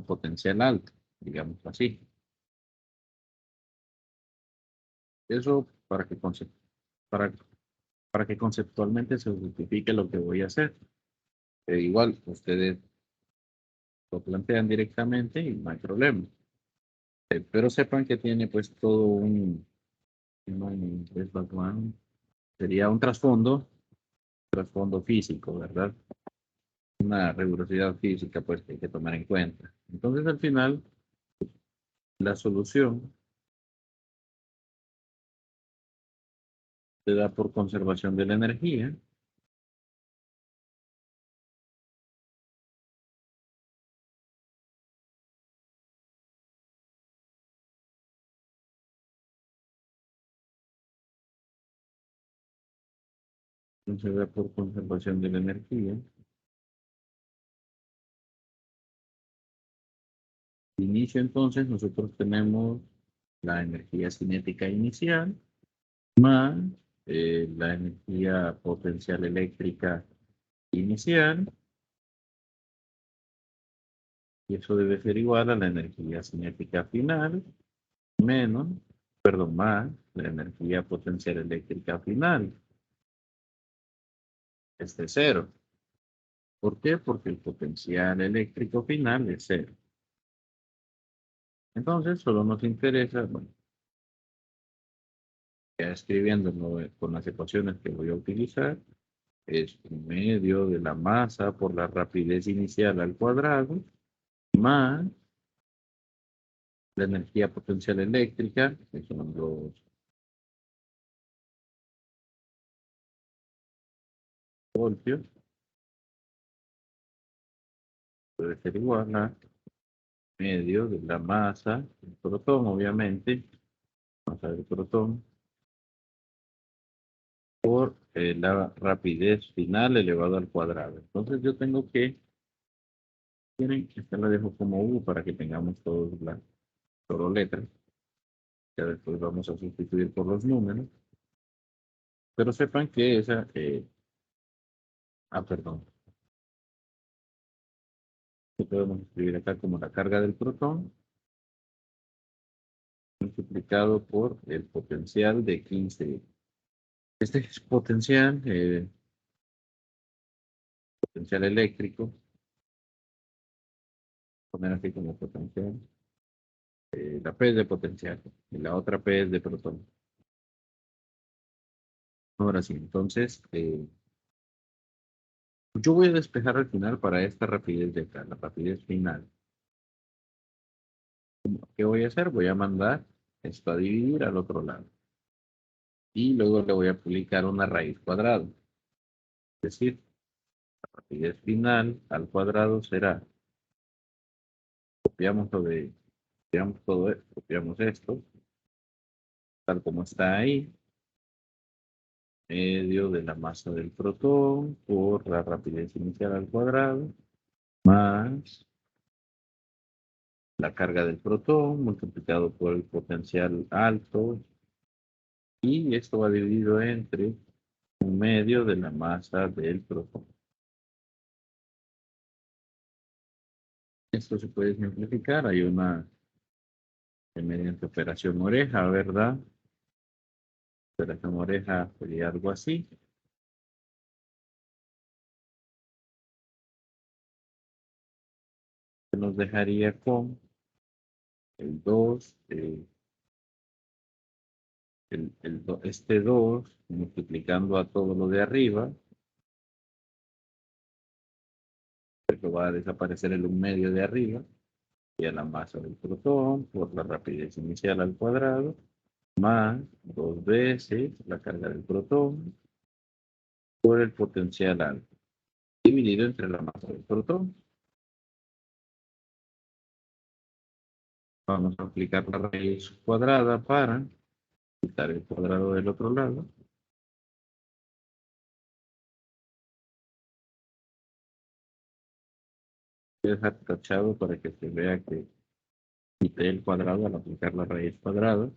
potencial alto, digamos así. Eso para, para que conceptualmente se justifique lo que voy a hacer. Igual, ustedes lo plantean directamente y no hay problema. Pero sepan que tiene pues todo sería un trasfondo físico, ¿verdad? Una rigurosidad física pues que hay que tomar en cuenta. Entonces al final, la solución se da por conservación de la energía. Se da por conservación de la energía. De inicio entonces nosotros tenemos la energía cinética inicial más la energía potencial eléctrica inicial, y eso debe ser igual a la energía cinética final más la energía potencial eléctrica final. Este es cero. ¿Por qué? Porque el potencial eléctrico final es cero. Entonces solo nos interesa, bueno, ya escribiéndolo con las ecuaciones que voy a utilizar, es un medio de la masa por la rapidez inicial al cuadrado, más la energía potencial eléctrica, que son los voltios, puede ser igual a medio de la masa del protón, obviamente, masa del protón, por la rapidez final elevado al cuadrado. Entonces yo tengo que, esta la dejo como U para que tengamos todas las solo letras. Ya después vamos a sustituir por los números. Pero sepan que esa, perdón, que podemos escribir acá como la carga del protón multiplicado por el potencial de 15. Este es potencial eléctrico, poner aquí como potencial. La P es de potencial y la otra P es de protón. Ahora sí, entonces, yo voy a despejar al final para esta rapidez de acá, la rapidez final. ¿Qué voy a hacer? Voy a mandar esto a dividir al otro lado. Y luego le voy a aplicar una raíz cuadrada. Es decir, la rapidez final al cuadrado será, copiamos todo esto, copiamos esto, tal como está ahí, medio de la masa del protón por la rapidez inicial al cuadrado, más la carga del protón multiplicado por el potencial alto, y esto va dividido entre un medio de la masa del protón. Esto se puede simplificar. Hay una mediante operación oreja, ¿verdad? Operación oreja sería algo así. Que nos dejaría con el 2, este 2 multiplicando a todo lo de arriba. Pero va a desaparecer el 1/2 de arriba. Y a la masa del protón por la rapidez inicial al cuadrado, más 2 veces la carga del protón por el potencial alto, dividido entre la masa del protón. Vamos a aplicar la raíz cuadrada para quitar el cuadrado del otro lado. Voy a dejar tachado para que se vea que quité el cuadrado al aplicar la raíz cuadrada.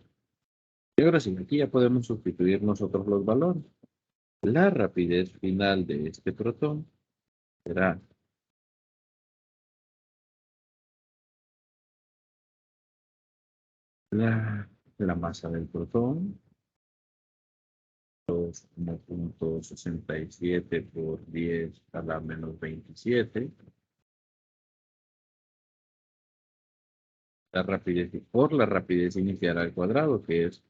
Y ahora sí, aquí ya podemos sustituir nosotros los valores. La rapidez final de este protón será la masa del protón, 1.67 por 10 a la menos 27. Por la rapidez inicial al cuadrado, que es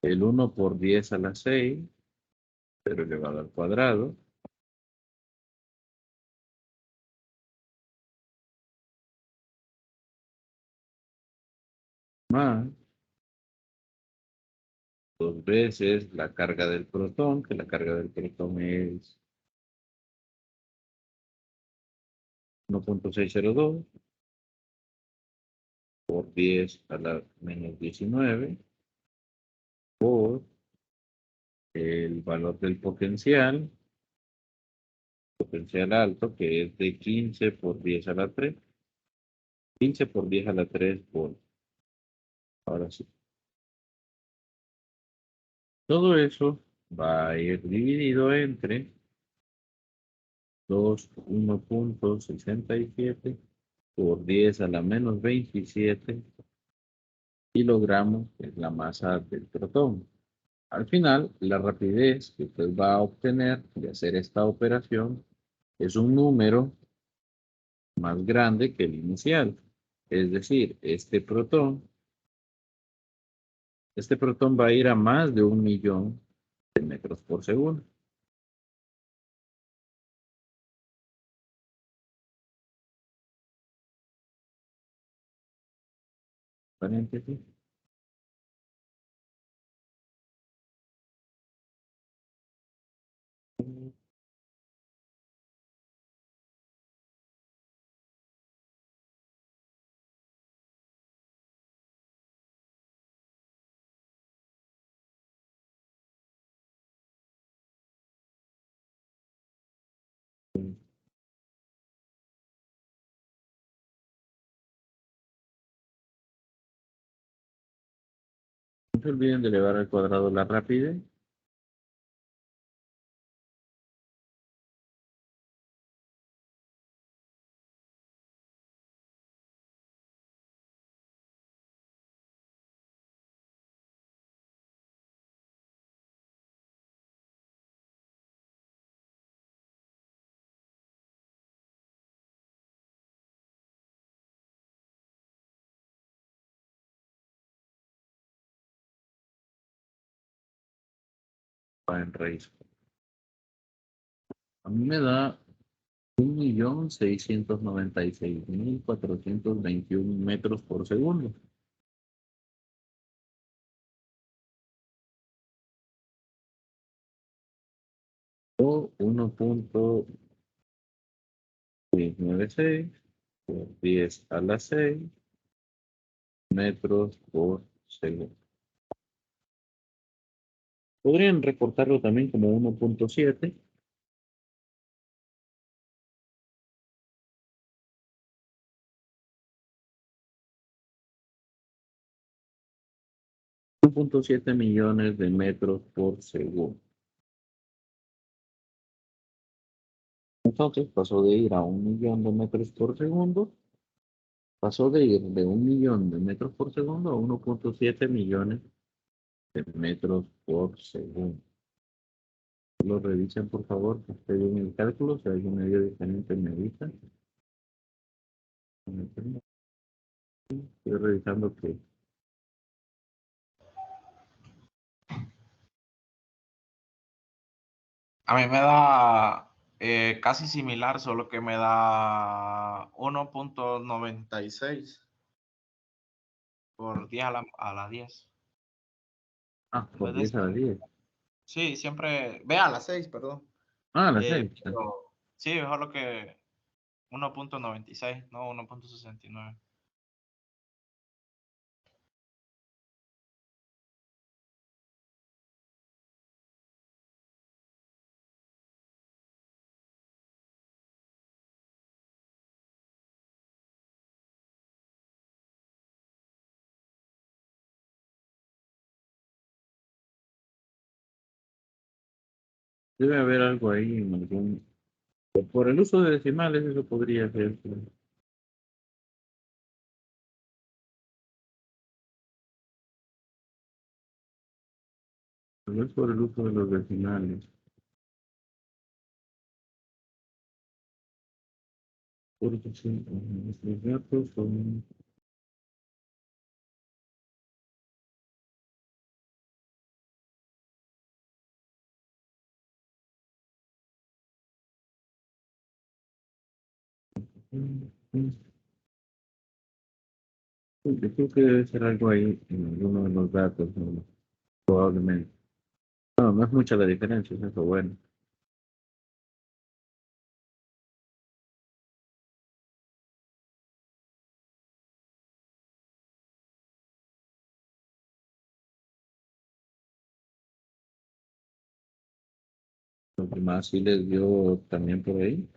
el 1 por 10 a la 6, pero elevado al cuadrado, más 2 veces la carga del protón, que la carga del protón es 1.602 por 10 a la menos 19 por el valor del potencial alto, que es de 15 por 10 a la 3. 15 por 10 a la 3 por. Ahora sí. Todo eso va a ir dividido entre 1.67 por 10 a la menos 27 kilogramos, que es la masa del protón. Al final, la rapidez que usted va a obtener de hacer esta operación es un número más grande que el inicial. Es decir, este protón va a ir a más de 1.000.000 de metros por segundo. Paréntesis. No se olviden de elevar al cuadrado la rapidez. 'Va en raíz. A mí me da 1.696.421 metros por segundo. O 1.696 por 10 a la 6 metros por segundo. Podrían reportarlo también como 1.7. .7 millones de metros por segundo. Entonces pasó de ir a 1 millón de metros por segundo, pasó de ir de 1 millón de metros por segundo a 1,7 millones de metros por segundo. Lo revisen, por favor, que esté bien el cálculo. Si hay un medio diferente, me avisan. Estoy revisando que A mí me da casi similar, solo que me da 1,96 por 10 a la 10. En por vez de 10 a la 10. Sí, siempre. Ve a las 6, perdón. Ah, a las 6. Sí, mejor lo que 1,96, no 1,69. Debe haber algo ahí, por el uso de decimales, eso podría ser. No es por el uso de los decimales. Porque sí, nuestros datos son. Yo creo que debe ser algo ahí en alguno de los datos, ¿no? Probablemente. No, no es mucha la diferencia, es eso bueno. Lo que más sí les dio también por ahí.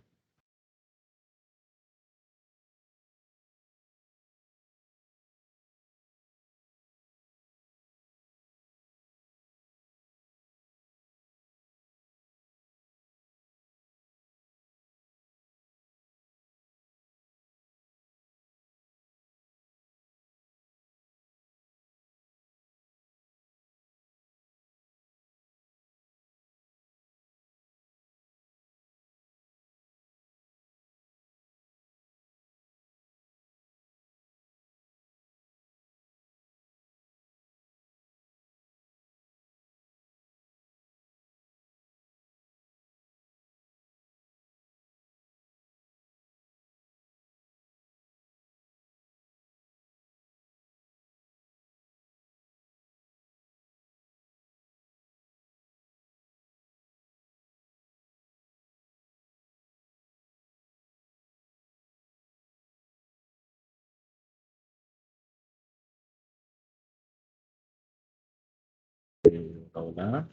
Hola,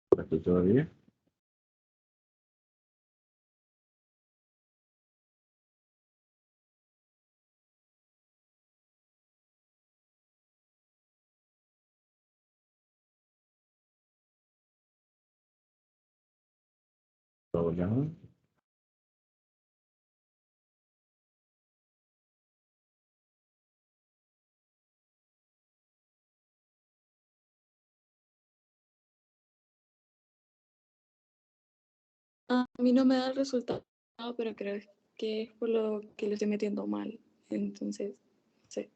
por aquí todavía. Hola. A mí no me da el resultado, pero creo que es por lo que lo estoy metiendo mal. Entonces, sí.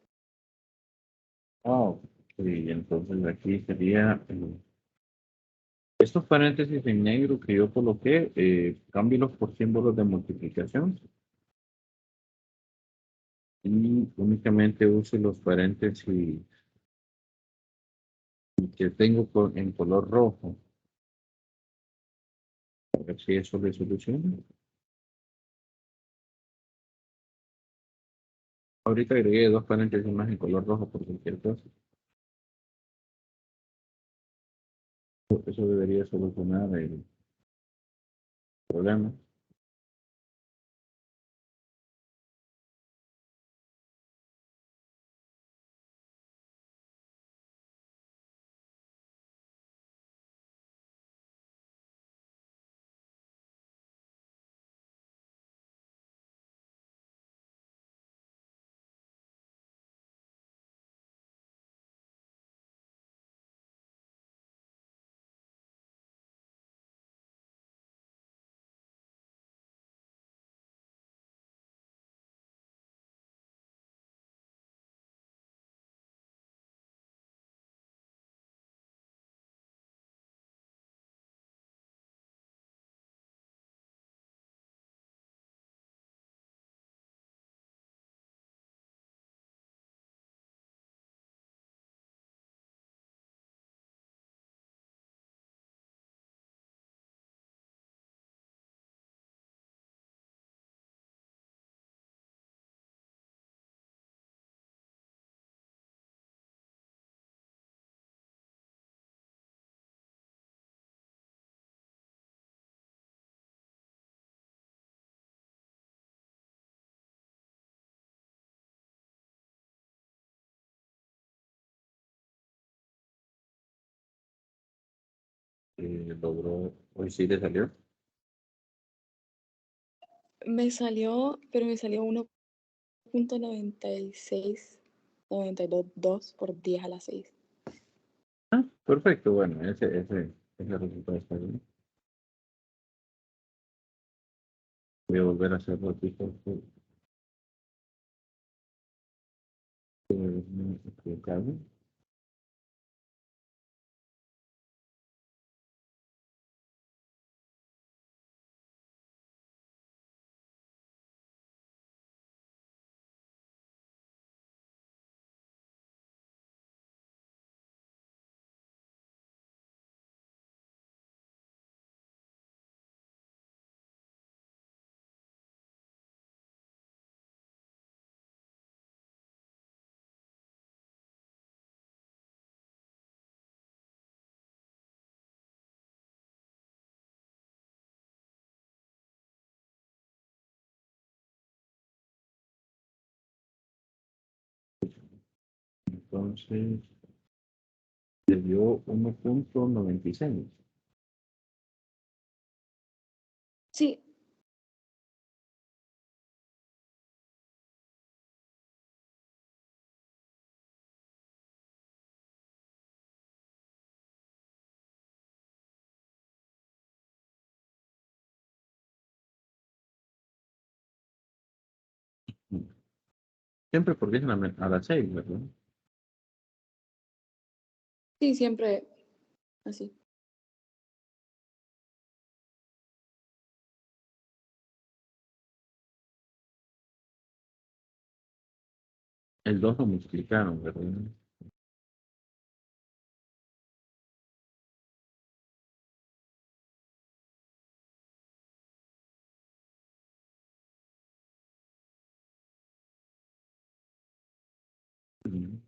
Oh, y entonces aquí sería estos paréntesis en negro que yo coloqué, cámbielos por símbolos de multiplicación y únicamente use los paréntesis que tengo en color rojo. A ver si eso le soluciona. Ahorita agregué 2 paréntesis más en color rojo por cualquier cosa. Eso debería solucionar el problema. logró, hoy sí le salió. Me salió, pero me salió 1.9692 por 10 a la 6. Ah, perfecto, bueno, ese resultado está bien. Voy a volver a hacerlo aquí porque me he equivocado. Entonces, le dio 1.96. Sí, Siempre porque es a las 6, ¿verdad? sí, siempre así. El 2 lo multiplicaron, ¿verdad? Bien,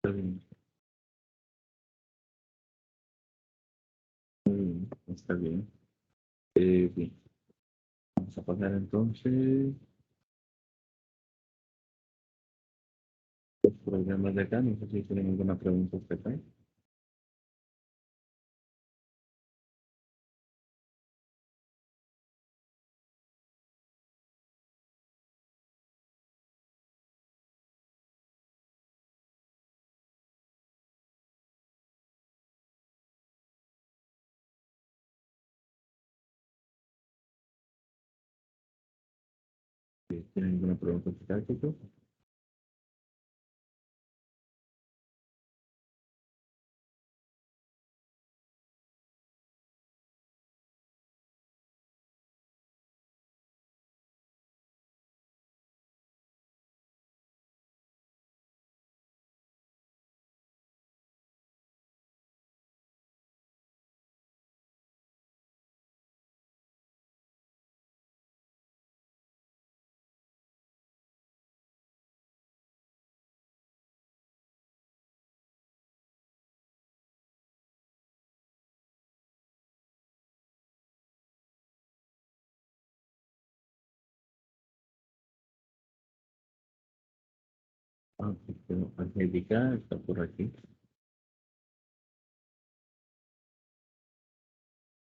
está bien, está bien. Bien, vamos a pasar entonces los programas de acá. No sé si tienen alguna pregunta usted ahí. Si tienen alguna pregunta usted ahí, chicos. Ah, pero Angélica está por aquí.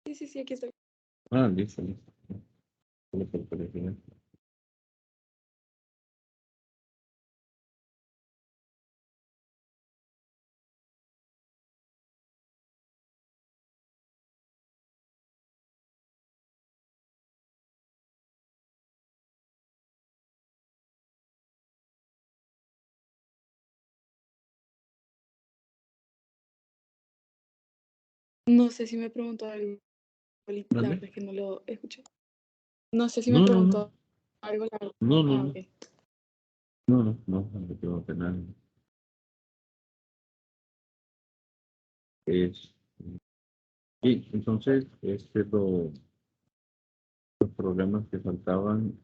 Sí, sí, sí, aquí estoy. Ah, listo, listo. Solo por curiosidad. No sé si me preguntó algo, la ¿Vale? verdad es que no lo escuché. No sé si me No, no, no. preguntó algo, la verdad. No, no, Ah, no. ok. No, no, no, no te pregunté nada. Es, y entonces, los problemas que faltaban,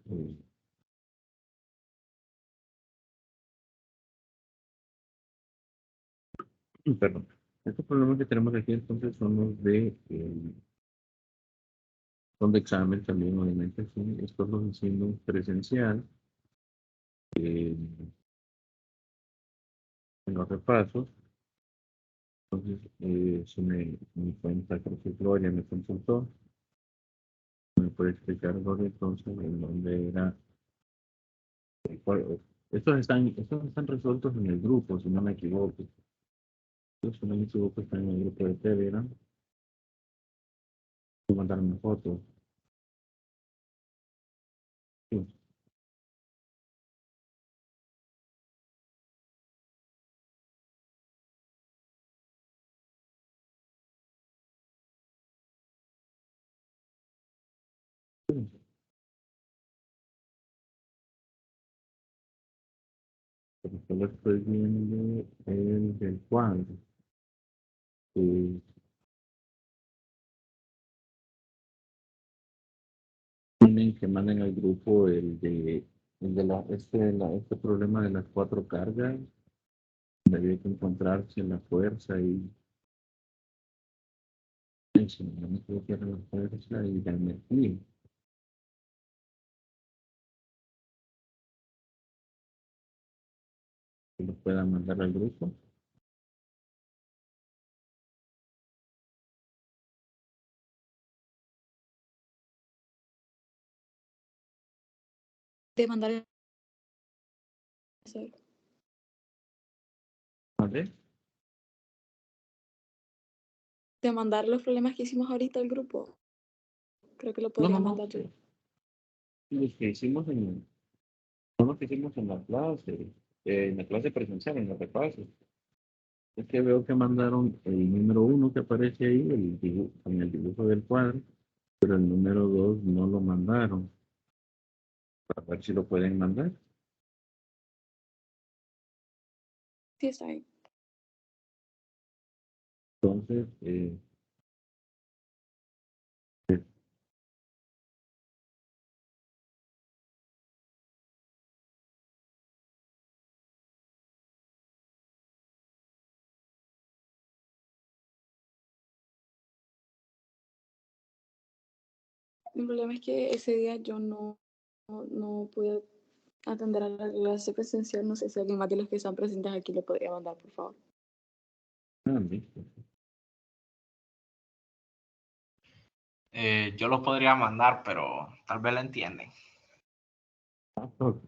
perdón, estos problemas que tenemos aquí entonces son los son de examen también, obviamente, sí. Estos los hicimos presencial, en los repasos, Entonces, si me cuenta, creo que Gloria me consultó, me puede explicar, Gloria, entonces, en dónde era, estos están resueltos en el grupo, si no me equivoco. Si no me equivoco, están en el grupo de Telegram. Voy a mandar una foto. Sí. Pero solo estoy viendo el del cuadro. Eh, Tienen que manden al grupo este problema de las 4 cargas, donde hay que encontrarse la fuerza y eso, no me equivoco, era la fuerza y la energía. Que lo puedan mandar al grupo. De mandar ¿Vale? de mandar los problemas que hicimos ahorita al grupo. Creo que lo No, podría no, no. mandar yo. Los que hicimos son los que hicimos en la clase presencial, en los repasos. Es que veo que mandaron el número 1 que aparece ahí, en el dibujo del cuadro, pero el número 2 no lo mandaron. Para ver si lo pueden mandar. Sí, está bien. Entonces, El problema es que ese día yo no pude atender a la clase presencial. No sé si alguien más de los que están presentes aquí lo podría mandar, por favor. listo. Yo lo podría mandar, pero tal vez la entienden. Ok.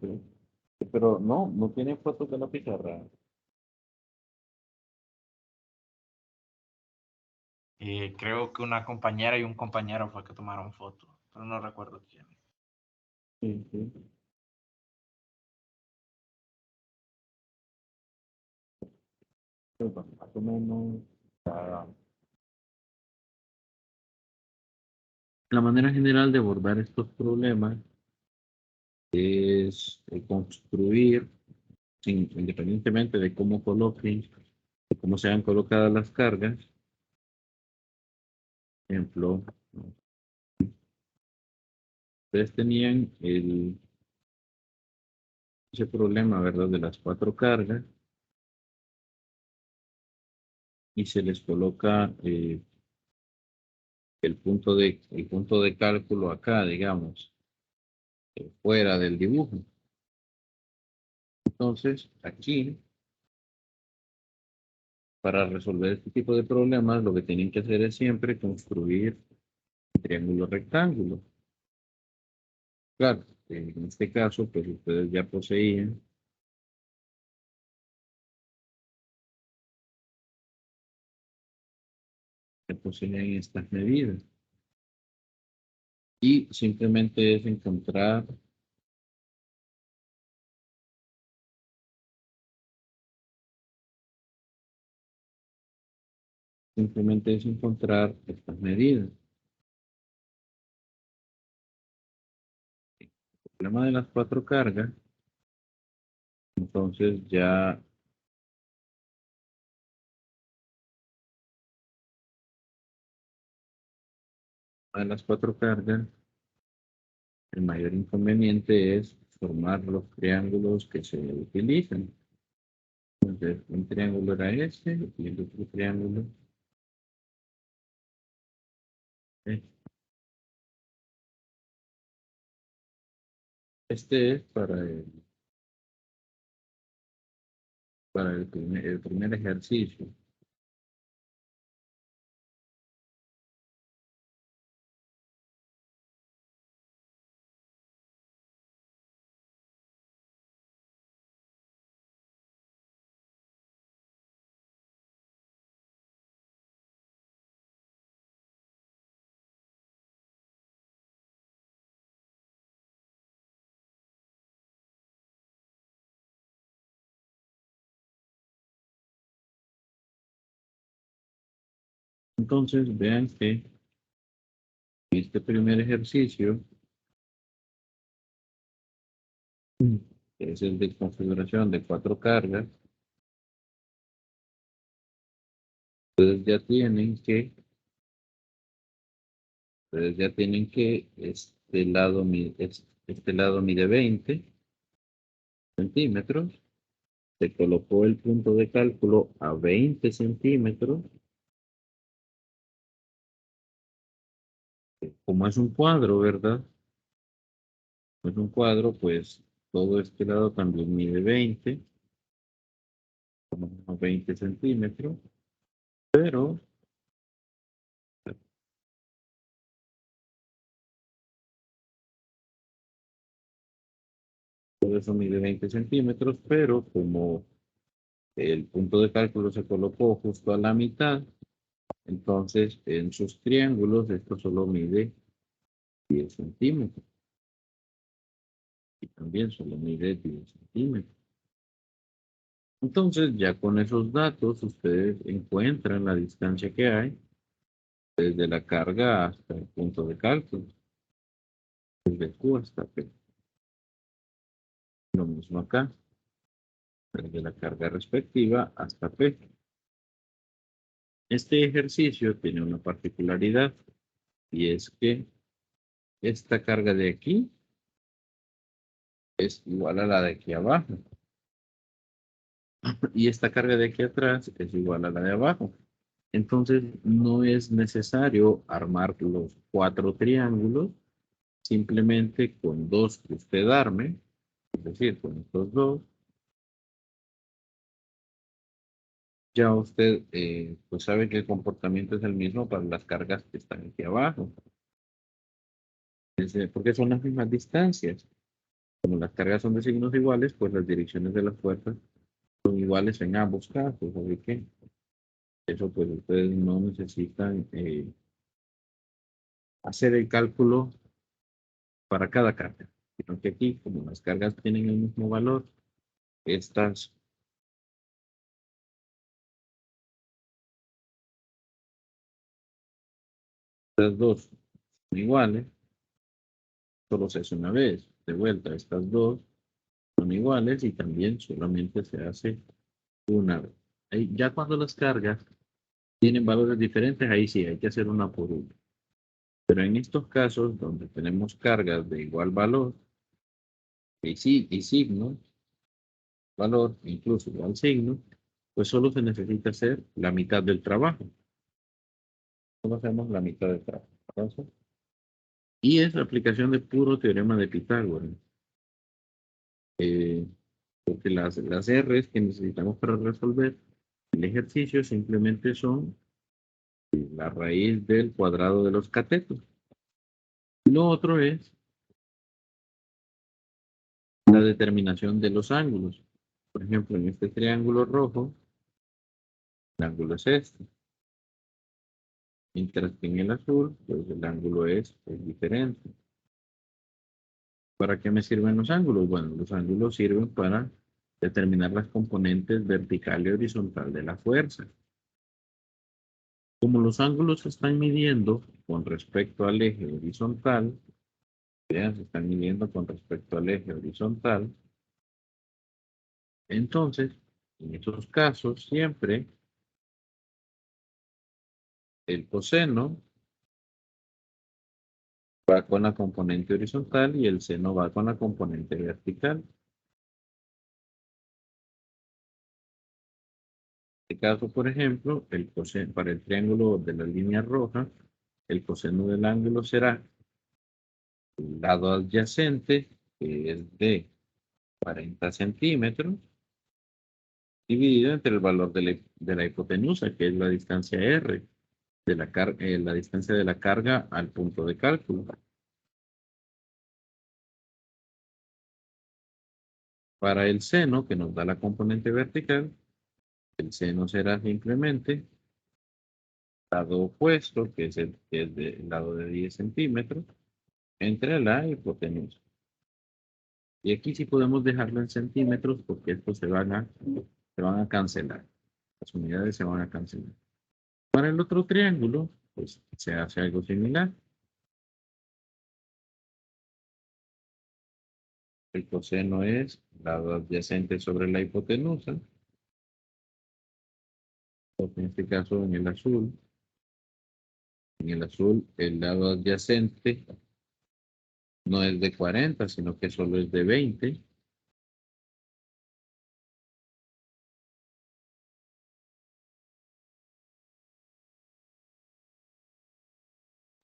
Pero no tiene fotos de la pizarra. Creo que una compañera y un compañero fue que tomaron fotos, pero no recuerdo quién. Sí, sí. Pues, bueno, más o menos, ah, la manera general de abordar estos problemas es construir, independientemente de cómo coloquen, de cómo sean colocadas las cargas. Por ejemplo, ustedes tenían ese problema, ¿verdad? De las 4 cargas y se les coloca el punto de cálculo acá, digamos, fuera del dibujo. Entonces, aquí, para resolver este tipo de problemas, lo que tienen que hacer es siempre construir un triángulo rectángulo. Claro, en este caso, pues ustedes ya poseían estas medidas. Y simplemente es encontrar estas medidas. El problema de las 4 cargas, entonces ya de las 4 cargas, el mayor inconveniente es formar los triángulos que se utilizan. Entonces, un triángulo era este y el otro triángulo es este es para el primer ejercicio. Entonces, vean que este primer ejercicio es el de configuración de 4 cargas. Ustedes ya tienen que este lado mide 20 centímetros. Se colocó el punto de cálculo a 20 centímetros. Como es un cuadro, ¿verdad? Es un cuadro, pues todo este lado también mide 20, como unos 20 centímetros, pero todo eso mide 20 centímetros, pero como el punto de cálculo se colocó justo a la mitad, entonces en sus triángulos esto solo mide 10 centímetros y también solo mide 10 centímetros. Entonces ya con esos datos ustedes encuentran la distancia que hay desde la carga hasta el punto de cálculo, desde Q hasta P. Lo mismo acá, desde la carga respectiva hasta P. Este ejercicio tiene una particularidad y es que esta carga de aquí es igual a la de aquí abajo y esta carga de aquí atrás es igual a la de abajo. Entonces no es necesario armar los 4 triángulos, simplemente con 2 que usted arme, es decir, con estos 2, ya usted pues sabe que el comportamiento es el mismo para las cargas que están aquí abajo. Porque son las mismas distancias. Como las cargas son de signos iguales, pues las direcciones de las fuerzas son iguales en ambos casos. Así que eso pues ustedes no necesitan hacer el cálculo para cada carga. Sino que aquí, como las cargas tienen el mismo valor, estas dos son iguales. Solo se hace una vez. De vuelta, estas dos son iguales y también solamente se hace una vez. Ya cuando las cargas tienen valores diferentes, ahí sí hay que hacer una por una. Pero en estos casos donde tenemos cargas de igual valor y signo, valor, incluso igual signo, pues solo se necesita hacer la mitad del trabajo. Solo hacemos la mitad del trabajo. Entonces, y es la aplicación de puro teorema de Pitágoras. Porque las R's que necesitamos para resolver el ejercicio simplemente son la raíz del cuadrado de los catetos. Lo otro es la determinación de los ángulos. Por ejemplo, en este triángulo rojo, el ángulo es este. Mientras que en el azul, pues el ángulo es diferente. ¿Para qué me sirven los ángulos? Bueno, los ángulos sirven para determinar las componentes vertical y horizontal de la fuerza. Como los ángulos se están midiendo con respecto al eje horizontal, vean, se están midiendo con respecto al eje horizontal, entonces, en estos casos, siempre el coseno va con la componente horizontal y el seno va con la componente vertical. En este caso, por ejemplo, el coseno, para el triángulo de la línea roja, el coseno del ángulo será el lado adyacente, que es de 40 centímetros, dividido entre el valor de la hipotenusa, que es la distancia R, de la distancia de la carga al punto de cálculo. Para el seno, que nos da la componente vertical, el seno será simplemente lado opuesto, que es el lado de 10 centímetros, entre la hipotenusa. Y aquí sí podemos dejarlo en centímetros porque estos se van a cancelar. Las unidades se van a cancelar. Para el otro triángulo, pues se hace algo similar. El coseno es lado adyacente sobre la hipotenusa. En este caso, en el azul. En el azul, el lado adyacente no es de 40, sino que solo es de 20.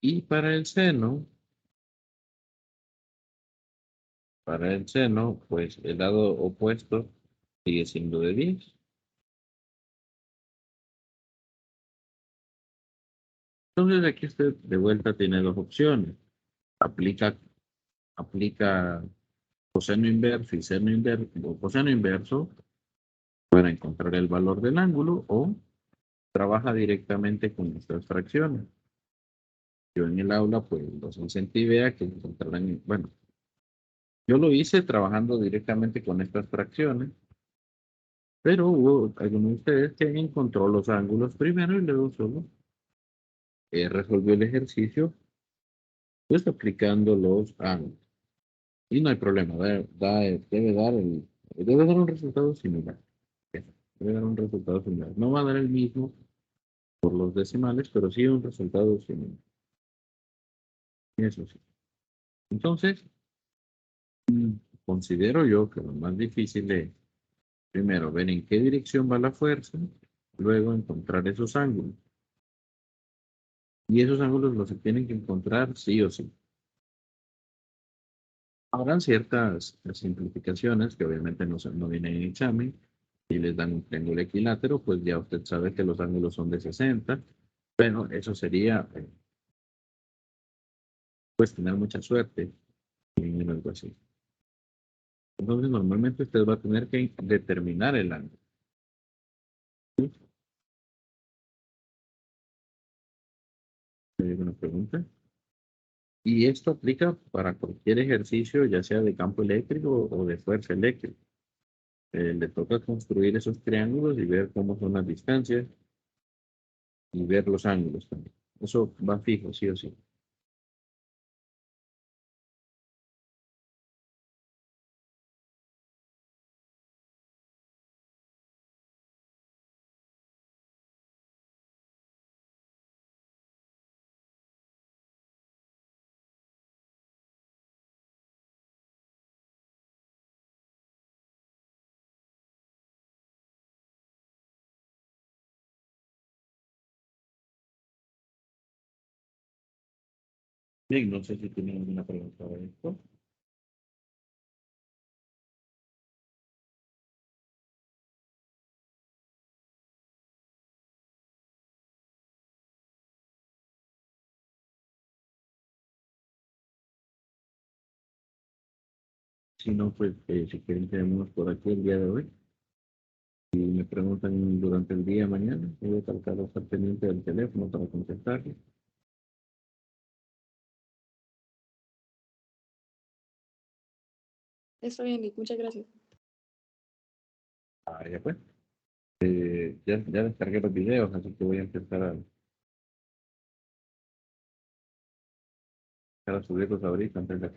Y para el seno, pues el lado opuesto sigue siendo de 10. Entonces aquí usted de vuelta tiene dos opciones. Aplica coseno inverso y seno inverso, o coseno inverso para encontrar el valor del ángulo o trabaja directamente con estas fracciones. Yo en el aula pues los incentivé a que encontraran, bueno, yo lo hice trabajando directamente con estas fracciones, pero hubo algunos de ustedes que encontró los ángulos primero y luego solo resolvió el ejercicio pues aplicando los ángulos. Y no hay problema, debe dar un resultado similar. Debe dar un resultado similar. No va a dar el mismo por los decimales, pero sí un resultado similar. Eso sí. Entonces, considero yo que lo más difícil es, primero, ver en qué dirección va la fuerza, luego encontrar esos ángulos. Y esos ángulos los se tienen que encontrar sí o sí. Habrán ciertas simplificaciones que obviamente no vienen en examen. Si les dan un triángulo equilátero, pues ya usted sabe que los ángulos son de 60. Pero eso sería, pues, tener mucha suerte en algo así. Entonces, normalmente usted va a tener que determinar el ángulo. ¿Sí? ¿Hay alguna pregunta? Y esto aplica para cualquier ejercicio, ya sea de campo eléctrico o de fuerza eléctrica. Le toca construir esos triángulos y ver cómo son las distancias y ver los ángulos también. Eso va fijo, sí o sí. Bien, no sé si tienen alguna pregunta de esto. Si no, pues si quieren tenemos por aquí el día de hoy. Si me preguntan durante el día mañana, voy a tratar de estar pendiente del teléfono para contestarles. Está bien, Lick, muchas gracias. Ya pues. Ya descargué los videos, así que voy a empezar a subirlos ahorita antes de que